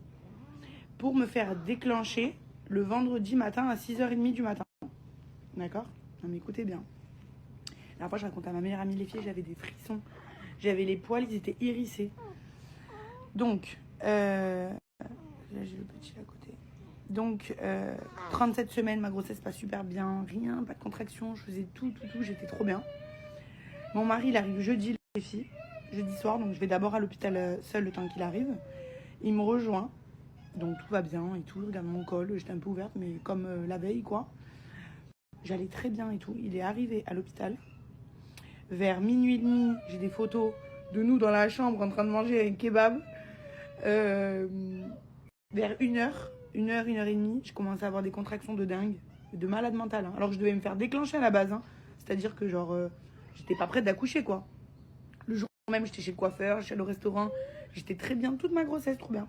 pour me faire déclencher le vendredi matin à 6h30 du matin. D'accord? Non mais écoutez bien. La dernière fois je racontais à ma meilleure amie les filles, j'avais des frissons. J'avais les poils, ils étaient hérissés. Donc, Là, j'ai le petit à côté. Donc, 37 semaines, ma grossesse passe super bien. Rien, pas de contraction. Je faisais tout. J'étais trop bien. Mon mari, il arrive jeudi, les filles. Jeudi soir. Donc, je vais d'abord à l'hôpital seul le temps qu'il arrive. Il me rejoint. Donc, tout va bien et tout. Je regarde mon col. J'étais un peu ouverte, mais comme la veille, quoi. J'allais très bien et tout. Il est arrivé à l'hôpital. Vers minuit et demi, j'ai des photos de nous dans la chambre en train de manger un kebab. Vers 1h et demie, je commençais à avoir des contractions de dingue, de malade mental. Hein. Alors que je devais me faire déclencher à la base. Hein. C'est-à-dire que genre, j'étais pas prête d'accoucher, quoi. Le jour même, j'étais chez le coiffeur, j'étais au restaurant. J'étais très bien, toute ma grossesse, trop bien.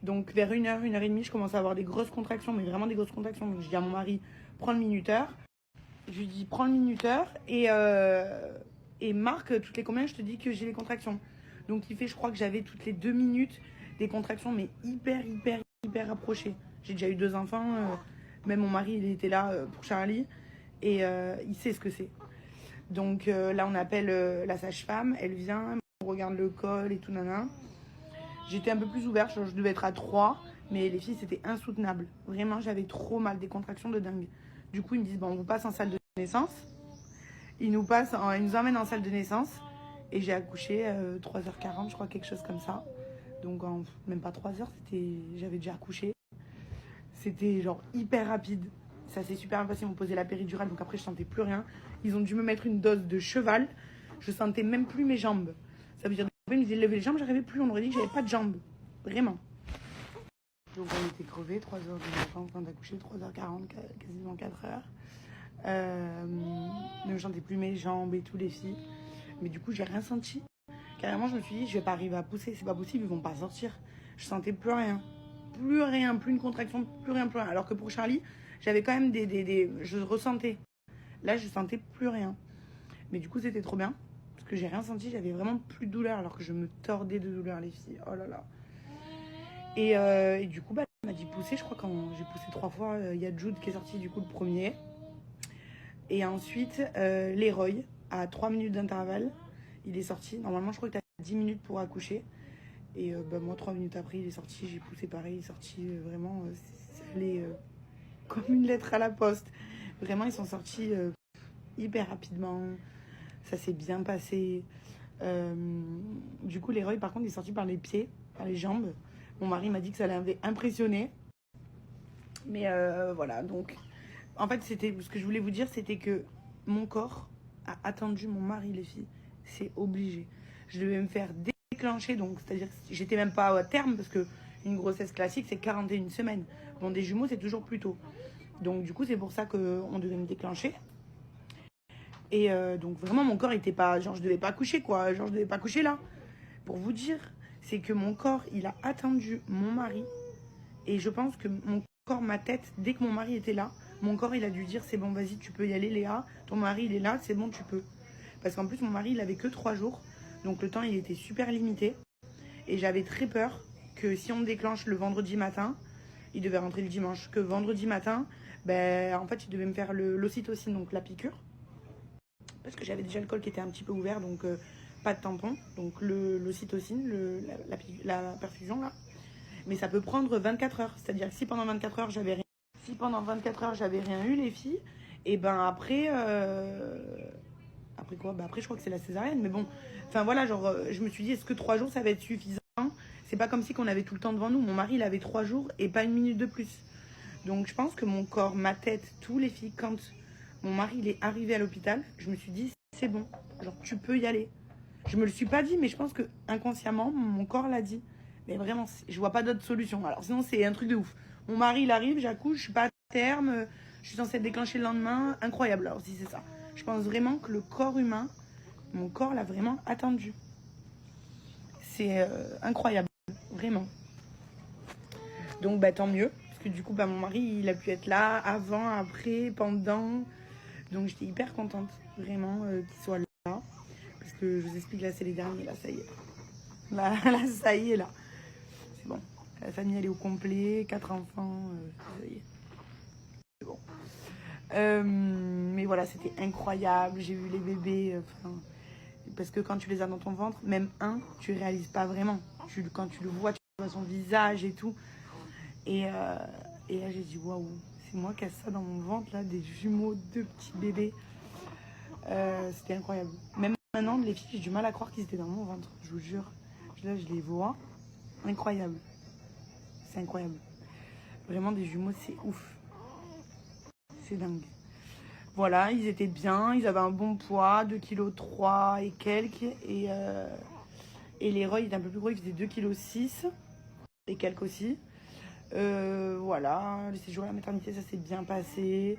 Donc vers 1h et demie, je commençais à avoir des grosses contractions, mais vraiment des grosses contractions. Donc je dis à mon mari, prends le minuteur. Je lui dis, prends le minuteur et marque toutes les combien je te dis que j'ai les contractions. Donc il fait, je crois que j'avais toutes les 2 minutes des contractions, mais hyper rapprochées. J'ai déjà eu 2 enfants, même mon mari il était là pour Charlie et il sait ce que c'est. Donc là on appelle la sage-femme, elle vient, on regarde le col et tout nana. J'étais un peu plus ouverte, je devais être à 3, mais les filles c'était insoutenable. Vraiment j'avais trop mal, des contractions de dingue. Du coup ils me disent bon on vous passe en salle de naissance. Ils nous emmènent en salle de naissance. Et j'ai accouché 3h40, je crois, quelque chose comme ça. Donc, en même pas 3 heures, j'avais déjà accouché. C'était genre hyper rapide. Ça s'est super bien passé, ils m'ont posé la péridurale, donc après je sentais plus rien. Ils ont dû me mettre une dose de cheval. Je sentais même plus mes jambes. Ça veut dire qu'ils me disaient lever les jambes, j'arrivais plus. On aurait dit que j'avais pas de jambes. Vraiment. Donc on était crevés, 3 heures de matin en train d'accoucher, 3h40, quasiment 4 heures. Ne sentais plus mes jambes et tout, les filles. Mais du coup, j'ai rien senti. Carrément, je me suis dit, je vais pas arriver à pousser. C'est pas possible, ils vont pas sortir. Je sentais plus rien. Plus rien, plus une contraction, plus rien. Alors que pour Charlie, j'avais quand même je ressentais. Là, je sentais plus rien. Mais du coup, c'était trop bien. Parce que j'ai rien senti, j'avais vraiment plus de douleur. Alors que je me tordais de douleur, les filles. Oh là là. Et du coup, elle m'a dit pousser. Je crois quand j'ai poussé 3 fois, il y a Jude qui est sorti du coup le premier. Et ensuite, Leroy, à 3 minutes d'intervalle, il est sorti. Normalement, je crois que tu as 10 minutes pour accoucher. Et moi, 3 minutes après, il est sorti. J'ai poussé pareil, il est sorti. Vraiment, ça allait comme une lettre à la poste. Vraiment, ils sont sortis hyper rapidement. Ça s'est bien passé. Du coup, Leroy, par contre, il est sorti par les pieds, par les jambes. Mon mari m'a dit que ça l'avait impressionné. Mais voilà, donc... En fait, ce que je voulais vous dire, c'était que mon corps a attendu mon mari, les filles. C'est obligé. Je devais me faire déclencher, donc c'est-à-dire que j'étais même pas à terme, parce que une grossesse classique, c'est 41 semaines. Bon, des jumeaux, c'est toujours plus tôt. Donc du coup, c'est pour ça qu'on devait me déclencher. Et donc vraiment, mon corps était pas... Genre, je devais pas coucher, quoi. Genre, je devais pas coucher là. Pour vous dire, c'est que mon corps, il a attendu mon mari. Et je pense que mon corps, ma tête, dès que mon mari était là, mon corps, il a dû dire, c'est bon, vas-y, tu peux y aller, Léa. Ton mari, il est là, c'est bon, tu peux. Parce qu'en plus, mon mari, il avait que 3 jours. Donc le temps, il était super limité. Et j'avais très peur que si on me déclenche le vendredi matin, il devait rentrer le dimanche. Que vendredi matin, en fait, il devait me faire l'ocytocine, donc la piqûre. Parce que j'avais déjà le col qui était un petit peu ouvert, donc pas de tampon. Donc l'ocytocine, la perfusion, là. Mais ça peut prendre 24 heures. C'est-à-dire que si pendant 24 heures, j'avais rien... Si pendant 24 heures, j'avais rien eu, les filles, et après... Après quoi ? Après, je crois que c'est la césarienne. Mais bon, enfin voilà, genre, je me suis dit, est-ce que 3 jours, ça va être suffisant ? C'est pas comme si qu'on avait tout le temps devant nous. Mon mari, il avait 3 jours et pas une minute de plus. Donc, je pense que mon corps, ma tête, tous les filles, quand mon mari, il est arrivé à l'hôpital, je me suis dit, c'est bon. Genre, tu peux y aller. Je me le suis pas dit, mais je pense que inconsciemment, mon corps l'a dit. Mais vraiment, je vois pas d'autre solution. Alors sinon, c'est un truc de ouf. Mon mari, il arrive, j'accouche, je suis pas à terme, je suis censée être déclenchée le lendemain. Incroyable, alors si c'est ça. Je pense vraiment que le corps humain, mon corps l'a vraiment attendu. C'est incroyable, vraiment. Donc, tant mieux. Parce que du coup, mon mari, il a pu être là, avant, après, pendant. Donc, j'étais hyper contente, vraiment, qu'il soit là. Parce que je vous explique, là, c'est les derniers, là, ça y est. Là, ça y est, là. C'est bon. La famille, elle est au complet, 4 enfants, ça y est. C'est bon. Mais voilà, c'était incroyable. J'ai vu les bébés, parce que quand tu les as dans ton ventre, même un, tu réalises pas vraiment. Quand tu le vois, tu son visage et tout. Et là, j'ai dit waouh, c'est moi qui ai ça dans mon ventre, là, des jumeaux, 2 petits bébés. C'était incroyable. Même maintenant, les filles, j'ai du mal à croire qu'ils étaient dans mon ventre, je vous jure. Là, je les vois. Incroyable. C'est incroyable. Vraiment, des jumeaux, c'est ouf. C'est dingue. Voilà, ils étaient bien, ils avaient un bon poids, 2,3 kg et quelques. Et les Roy étaient un peu plus gros, ils faisaient 2,6 kg et quelques aussi. Voilà, le séjour à la maternité, ça s'est bien passé.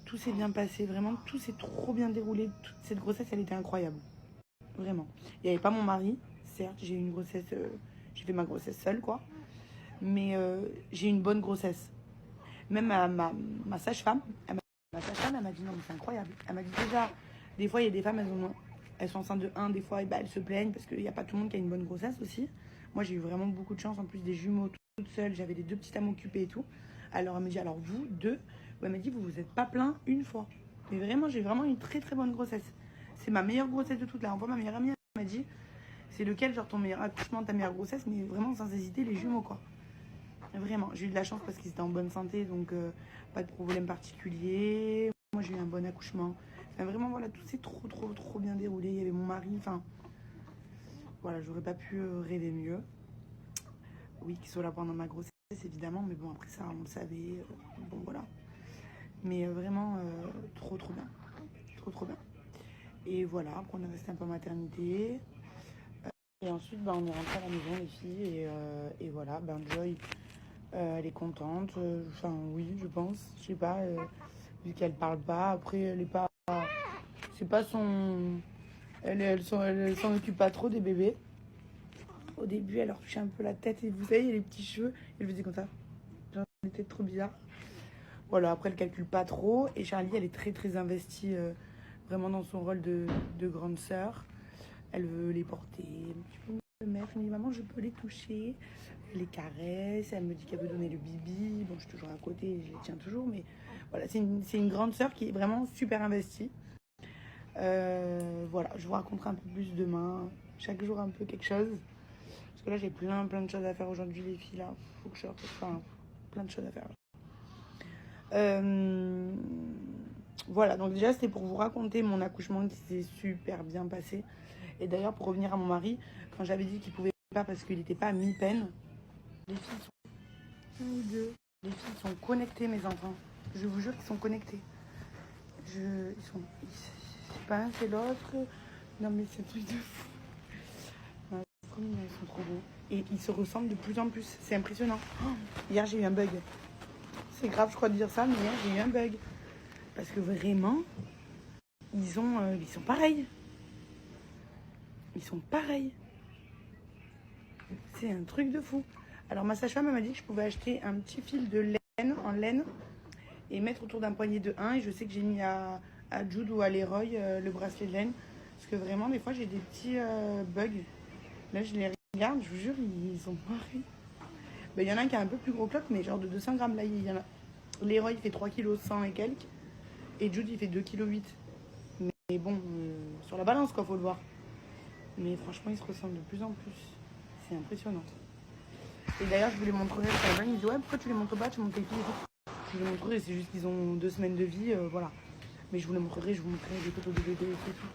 Tout s'est bien passé, vraiment, tout s'est trop bien déroulé. Toute cette grossesse, elle était incroyable. Vraiment. Il n'y avait pas mon mari, certes, j'ai eu une grossesse, j'ai fait ma grossesse seule, quoi. Mais j'ai eu une bonne grossesse. Même ma sage-femme, elle m'a dit non, mais c'est incroyable. Elle m'a dit déjà, des fois, il y a des femmes, elles sont enceintes de 1, des fois, elles se plaignent parce qu'il n'y a pas tout le monde qui a une bonne grossesse aussi. Moi, j'ai eu vraiment beaucoup de chance, en plus des jumeaux toute seule, j'avais les 2 petites à m'occuper et tout. Alors, elle me dit, alors vous, 2, elle m'a dit, vous vous êtes pas plaint une fois. Mais vraiment, j'ai vraiment une très très bonne grossesse. C'est ma meilleure grossesse de toute la. En ma meilleure amie, elle m'a dit, c'est lequel, genre ton meilleur accouchement, ta meilleure grossesse, mais vraiment sans hésiter, les jumeaux, quoi. Vraiment, j'ai eu de la chance parce qu'ils étaient en bonne santé, donc pas de problème particulier. Moi, j'ai eu un bon accouchement. Enfin, vraiment, voilà, tout s'est trop bien déroulé. Il y avait mon mari, enfin, voilà, j'aurais pas pu rêver mieux. Oui, qu'il soit là pendant ma grossesse, évidemment, mais bon, après ça, on le savait. Bon, voilà. Mais vraiment, trop bien. Trop bien. Et voilà, après, on est resté un peu en maternité. Et ensuite, on est rentré à la maison, les filles, et voilà, Joy, elle est contente. Enfin, oui, je pense. Je sais pas, vu qu'elle parle pas. Après, elle est pas. C'est pas son. Elle s'en occupe pas trop des bébés. Au début, elle leur touchait un peu la tête, et vous savez, les petits cheveux, elle faisait comme ça. Genre, elle était trop bizarre. Voilà, après, elle calcule pas trop. Et Charlie, elle est très investie, vraiment dans son rôle de grande sœur. Elle veut les porter. Tu peux me le mettre? Elle me dit, maman, je peux les toucher. Elle les caresse. Elle me dit qu'elle veut donner le bibi. Bon, je suis toujours à côté, je les tiens toujours. Mais voilà, c'est une grande sœur qui est vraiment super investie. Voilà, je vous raconterai un peu plus demain. Chaque jour, un peu quelque chose. Parce que là, j'ai plein de choses à faire aujourd'hui, les filles. Là, faut que je sorte. Enfin, plein de choses à faire. Voilà, donc déjà c'était pour vous raconter mon accouchement qui s'est super bien passé. Et d'ailleurs, pour revenir à mon mari, quand j'avais dit qu'il pouvait pas parce qu'il n'était pas à mi-peine, les filles les filles sont connectées, mes enfants. Je vous jure qu'ils sont connectés. C'est pas un, c'est l'autre. Non mais c'est un truc de fou. Non, ils sont trop beaux. Et ils se ressemblent de plus en plus. C'est impressionnant. Oh, hier j'ai eu un bug. C'est grave, je crois, de dire ça, mais hier j'ai eu un bug. Parce que vraiment, ils sont pareils. Ils sont pareils. C'est un truc de fou. Alors ma sage-femme m'a dit que je pouvais acheter un petit fil de laine, en laine, et mettre autour d'un poignet de 1. Et je sais que j'ai mis à Jude ou à Leroy le bracelet de laine. Parce que vraiment, des fois, j'ai des petits bugs. Là, je les regarde, je vous jure, ils sont pareils. Il y en a un qui a un peu plus gros que l'autre, mais genre de 200 grammes. Là, il y en a. Leroy, il fait 3,1 kg et quelques. Et Jude, il fait 2,8 kg. Mais bon, sur la balance, quoi, faut le voir. Mais franchement, ils se ressemblent de plus en plus. C'est impressionnant. Et d'ailleurs, je vous les montrerai. Il me dit, ouais, pourquoi tu les montres pas? Tu montres les filles et tout. Je vous les montrerai, c'est juste qu'ils ont 2 semaines de vie, voilà. Mais je vous les montrerai, je vous montrerai des photos de bébés et tout.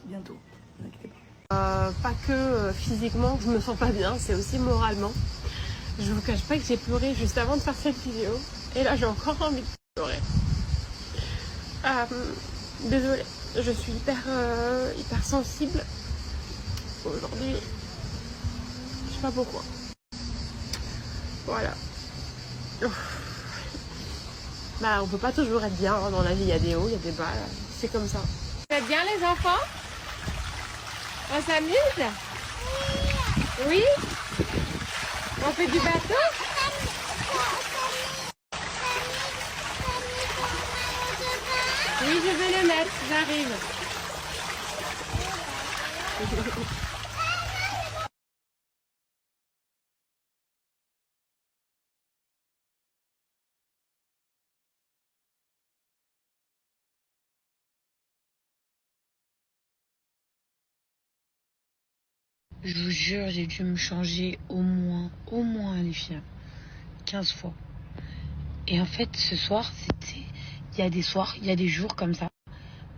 Bientôt, ne vous inquiétez pas. Pas que physiquement, je me sens pas bien, c'est aussi moralement. Je vous cache pas que j'ai pleuré juste avant de faire cette vidéo. Et là, j'ai encore envie de pleurer. Désolée, je suis hyper sensible aujourd'hui. Je sais pas pourquoi. Voilà. On peut pas toujours être bien dans la vie, il y a des hauts, il y a des bas, c'est comme ça. Vous êtes bien les enfants? On s'amuse? Oui. On fait du bateau? Oui, je vais le mettre, j'arrive. Je vous jure, j'ai dû me changer au moins, les filles, 15 fois. Et en fait, ce soir, c'était... Il y a des soirs, il y a des jours comme ça.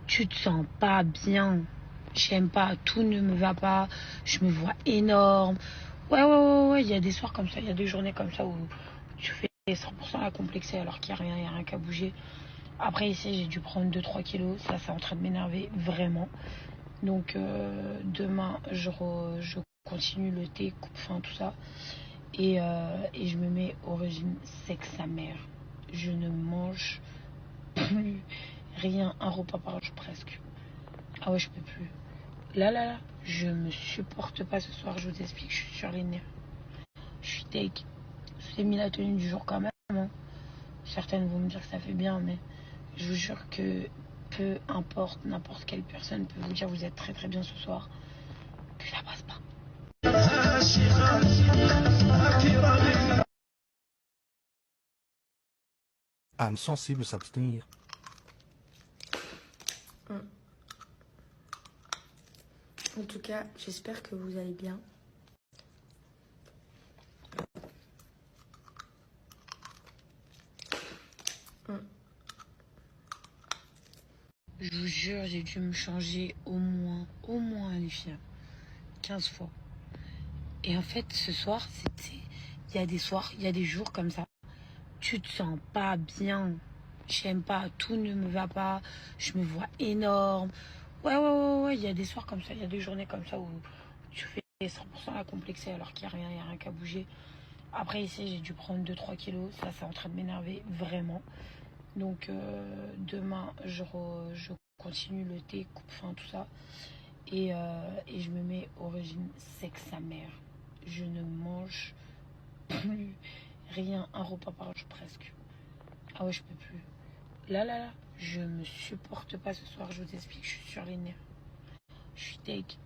Tu te sens pas bien. J'aime pas, tout ne me va pas. Je me vois énorme. Ouais, il y a des soirs comme ça, il y a des journées comme ça où tu fais 100% la complexée alors qu'il n'y a rien qu'à bouger. Après, ici, j'ai dû prendre 2-3 kilos. Ça, c'est en train de m'énerver vraiment. Donc, demain, je continue le thé, coupe-faim, tout ça. Et je me mets au régime sec sa mère. Je ne mange plus rien, un repas par jour presque. Ah ouais, je peux plus. Là, je me supporte pas ce soir, je vous explique, je suis sur les nerfs. Je suis take. Je vous ai mis la tenue du jour quand même. Hein. Certaines vont me dire que ça fait bien, mais je vous jure que peu importe, n'importe quelle personne peut vous dire vous êtes très très bien ce soir, que ça passe pas. Âme sensible s'abstenir. En tout cas, j'espère que vous allez bien. Je vous jure, j'ai dû me changer au moins, les filles, 15 fois. Et en fait, ce soir, c'était... Il y a des soirs, il y a des jours comme ça. Tu te sens pas bien. J'aime pas, tout ne me va pas. Je me vois énorme. Ouais, il y a des soirs comme ça, il y a des journées comme ça où tu fais 100% la complexée alors qu'il n'y a rien qu'à bouger. Après, ici, j'ai dû prendre 2-3 kilos. Ça, c'est en train de m'énerver vraiment. Donc, demain, je continue le thé, coupe-faim, tout ça. Et je me mets au régime sec sa mère. Je ne mange plus rien, un repas par jour presque. Ah ouais, je peux plus. Là, je me supporte pas ce soir, je vous explique, je suis sur les nerfs. Je suis take.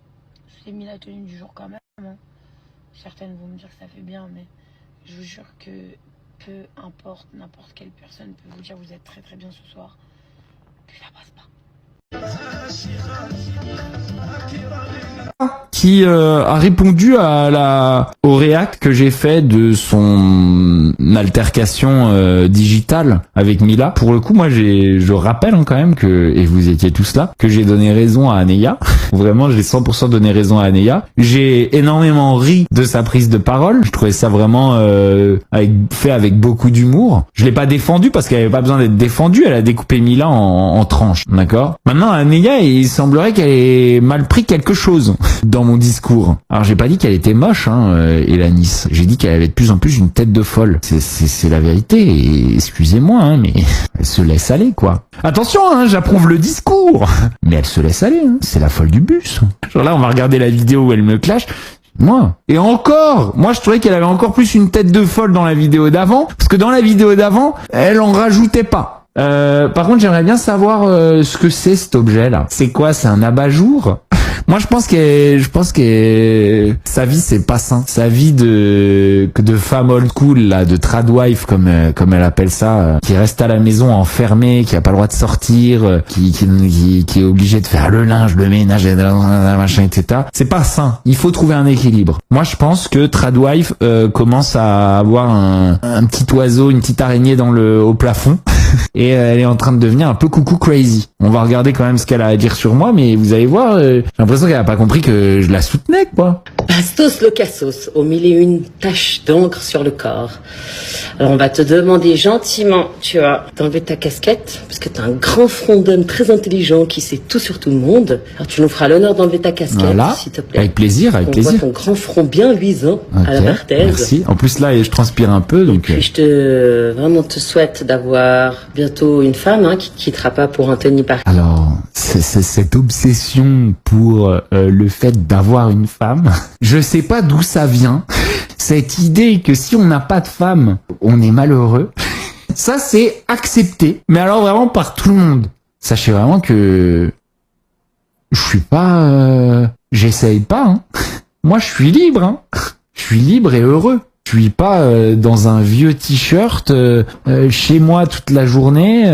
Je vous ai mis la tenue du jour quand même. Hein. Certaines vont me dire que ça fait bien, mais je vous jure que peu importe, n'importe quelle personne peut vous dire vous êtes très très bien ce soir, que ça passe pas. Qui a répondu au réact que j'ai fait de son altercation digitale avec Mila. Pour le coup, moi, je rappelle quand même que, et vous étiez tous là, que j'ai donné raison à Anéa. Vraiment, j'ai 100% donné raison à Anéa. J'ai énormément ri de sa prise de parole. Je trouvais ça vraiment fait avec beaucoup d'humour. Je l'ai pas défendu parce qu'elle avait pas besoin d'être défendue. Elle a découpé Mila en tranches, d'accord. Maintenant, Anéa, il semblerait qu'elle ait mal pris quelque chose dans mon discours. Alors, j'ai pas dit qu'elle était moche, Elanis. J'ai dit qu'elle avait de plus en plus une tête de folle. C'est la vérité. Et excusez-moi, mais elle se laisse aller, quoi. Attention, j'approuve le discours. Mais elle se laisse aller, C'est la folle du bus. Genre là, on va regarder la vidéo où elle me clash. Moi. Et encore, moi je trouvais qu'elle avait encore plus une tête de folle dans la vidéo d'avant, parce que dans la vidéo d'avant, elle en rajoutait pas. Par contre, j'aimerais bien savoir ce que c'est cet objet-là. C'est quoi? C'est un abat-jour? Moi, je pense que sa vie c'est pas sain. Sa vie de femme old school là, de tradwife comme elle appelle ça, qui reste à la maison enfermée, qui a pas le droit de sortir, qui est obligée de faire le linge, le ménage, machin, etc. C'est pas sain. Il faut trouver un équilibre. Moi, je pense que tradwife commence à avoir un petit oiseau, une petite araignée au plafond. Et elle est en train de devenir un peu coucou crazy. On va regarder quand même ce qu'elle a à dire sur moi, mais vous allez voir, j'ai l'impression qu'elle a pas compris que je la soutenais, quoi. Bastos le cassos, aux 1001 taches d'encre sur le corps. Alors on va te demander gentiment, tu vois, d'enlever ta casquette, parce que t'as un grand front d'homme très intelligent qui sait tout sur tout le monde. Alors tu nous feras l'honneur d'enlever ta casquette, voilà. S'il te plaît. Avec plaisir, avec plaisir. On voit ton grand front bien luisant à la Barthez. Merci. En plus là, je transpire un peu, donc. Et puis vraiment te souhaite d'avoir bientôt une femme qui te quittera pas pour Anthony Parker. Alors, c'est cette obsession pour le fait d'avoir une femme. Je sais pas d'où ça vient. Cette idée que si on n'a pas de femme, on est malheureux. Ça, c'est accepté. Mais alors vraiment par tout le monde. Sachez vraiment que je suis pas... J'essaye pas. Moi, je suis libre. Je suis libre et heureux. Je suis pas dans un vieux t-shirt chez moi toute la journée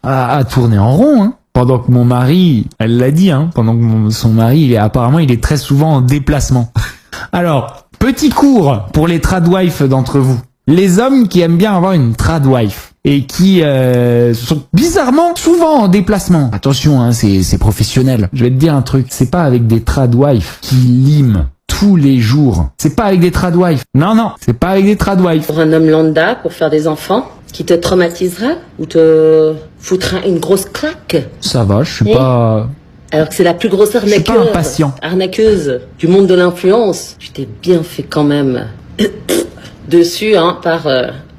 à tourner en rond. Pendant que mon mari, elle l'a dit, pendant que son mari, il est très souvent en déplacement. Alors, petit cours pour les tradwives d'entre vous. Les hommes qui aiment bien avoir une tradwife et qui sont bizarrement souvent en déplacement. Attention, hein, c'est professionnel. Je vais te dire un truc, c'est pas avec des tradwives qui liment tous les jours. C'est pas avec des tradwives. Non, c'est pas avec des tradwives. Pour un homme lambda, pour faire des enfants, qui te traumatisera ou te foutra une grosse claque. Ça va, je suis pas... Alors que c'est la plus grosse suis pas impatient. arnaqueuse du monde de l'influence. Tu t'es bien fait quand même dessus par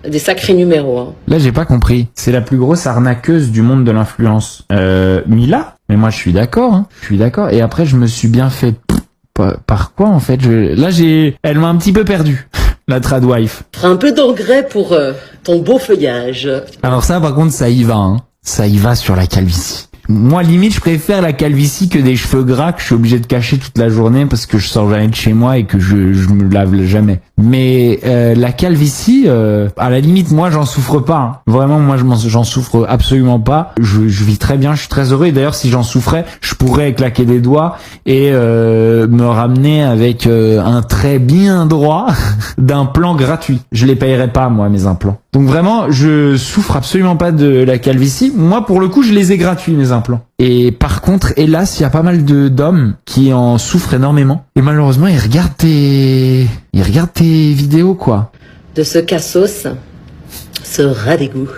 des sacrés numéros. Hein. Là, j'ai pas compris. C'est la plus grosse arnaqueuse du monde de l'influence. Mila? Mais moi, je suis d'accord. Hein. Je suis d'accord. Et après, je me suis bien fait... Par quoi, en fait? Elle m'a un petit peu perdu, la tradwife. Un peu d'engrais pour ton beau feuillage. Alors ça, par contre, ça y va. Hein. Ça y va sur la calvitie. Moi, limite, je préfère la calvitie que des cheveux gras que je suis obligé de cacher toute la journée parce que je sors jamais de chez moi et que je me lave jamais. Mais la calvitie, à la limite, moi, j'en souffre pas. Hein. Vraiment, moi, j'en souffre absolument pas. Je vis très bien, je suis très heureux. Et d'ailleurs, si j'en souffrais, je pourrais claquer des doigts et me ramener avec un trait bien droit d'un plan gratuit. Je les payerais pas, moi, mes implants. Donc vraiment, je souffre absolument pas de la calvitie. Moi, pour le coup, je les ai gratuits, mes implants. Et par contre, hélas, il y a pas mal d'hommes qui en souffrent énormément. Et malheureusement, ils regardent tes vidéos, quoi. De ce cassos, ce rat d'égout.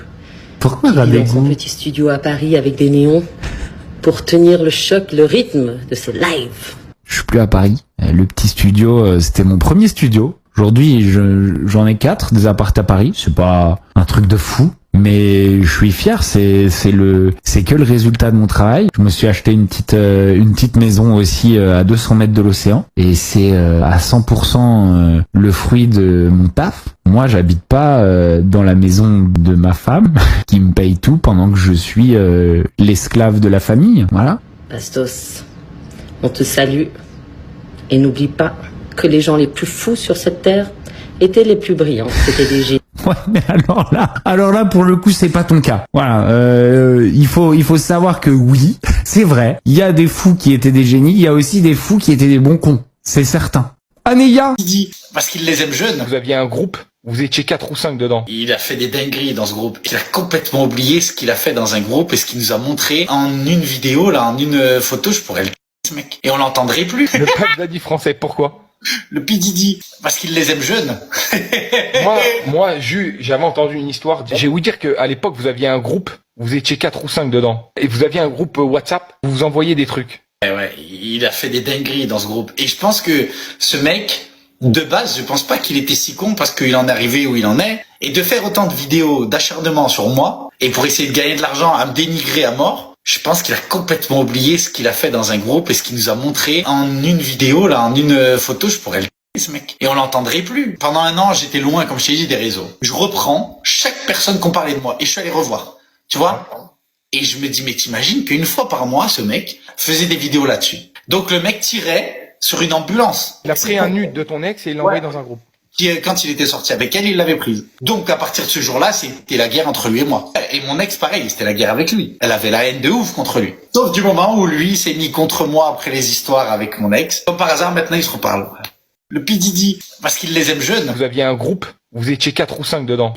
Pourquoi rat d'égout? Dans son petit studio à Paris avec des néons pour tenir le choc, le rythme de ses lives. Je suis plus à Paris. Le petit studio, c'était mon premier studio. Aujourd'hui, j'en ai 4 des apparts à Paris. C'est pas un truc de fou, mais je suis fier. C'est que le résultat de mon travail. Je me suis acheté une petite maison aussi à 200 mètres de l'océan, et c'est à 100% le fruit de mon taf. Moi, j'habite pas dans la maison de ma femme qui me paye tout pendant que je suis l'esclave de la famille. Voilà. Bastos, on te salue et n'oublie pas que les gens les plus fous sur cette terre étaient les plus brillants. C'était des génies. Ouais, mais alors là, pour le coup, c'est pas ton cas. Voilà, il faut savoir que oui, c'est vrai. Il y a des fous qui étaient des génies. Il y a aussi des fous qui étaient des bons cons. C'est certain. Anéa. Il dit parce qu'il les aime jeunes. Vous aviez un groupe, vous étiez 4 ou 5 dedans. Il a fait des dingueries dans ce groupe. Il a complètement oublié ce qu'il a fait dans un groupe et ce qu'il nous a montré en une vidéo, là, en une photo. Je pourrais le ce mec. Et on l'entendrait plus. Le pape a dit français. Pourquoi? Le P.Diddy, parce qu'il les aime jeunes. moi, j'avais entendu une histoire. J'ai ouï dire qu'à l'époque, vous aviez un groupe, vous étiez 4 ou 5 dedans. Et vous aviez un groupe WhatsApp, vous vous envoyiez des trucs. Ouais, il a fait des dingueries dans ce groupe. Et je pense que ce mec, de base, je pense pas qu'il était si con parce qu'il en est arrivé où il en est. Et de faire autant de vidéos d'acharnement sur moi, et pour essayer de gagner de l'argent à me dénigrer à mort, je pense qu'il a complètement oublié ce qu'il a fait dans un groupe et ce qu'il nous a montré en une vidéo, là, en une photo. Je pourrais le ce mec. Et on l'entendrait plus. Pendant un an, j'étais loin, comme je t'ai dit, des réseaux. Je reprends chaque personne qu'on parlait de moi et je suis allé revoir. Tu vois? Et je me dis, mais t'imagines qu'une fois par mois, ce mec faisait des vidéos là-dessus. Donc le mec tirait sur une ambulance. Il a pris un nude de ton ex et il l'a envoyé dans un groupe. Quand il était sorti avec elle, il l'avait prise. Donc à partir de ce jour-là, c'était la guerre entre lui et moi. Et mon ex, pareil, c'était la guerre avec lui. Elle avait la haine de ouf contre lui. Sauf du moment où lui s'est mis contre moi après les histoires avec mon ex. Comme par hasard, maintenant ils se reparlent. Le P.Diddy, parce qu'il les aime jeunes. Vous aviez un groupe, vous étiez 4 ou 5 dedans.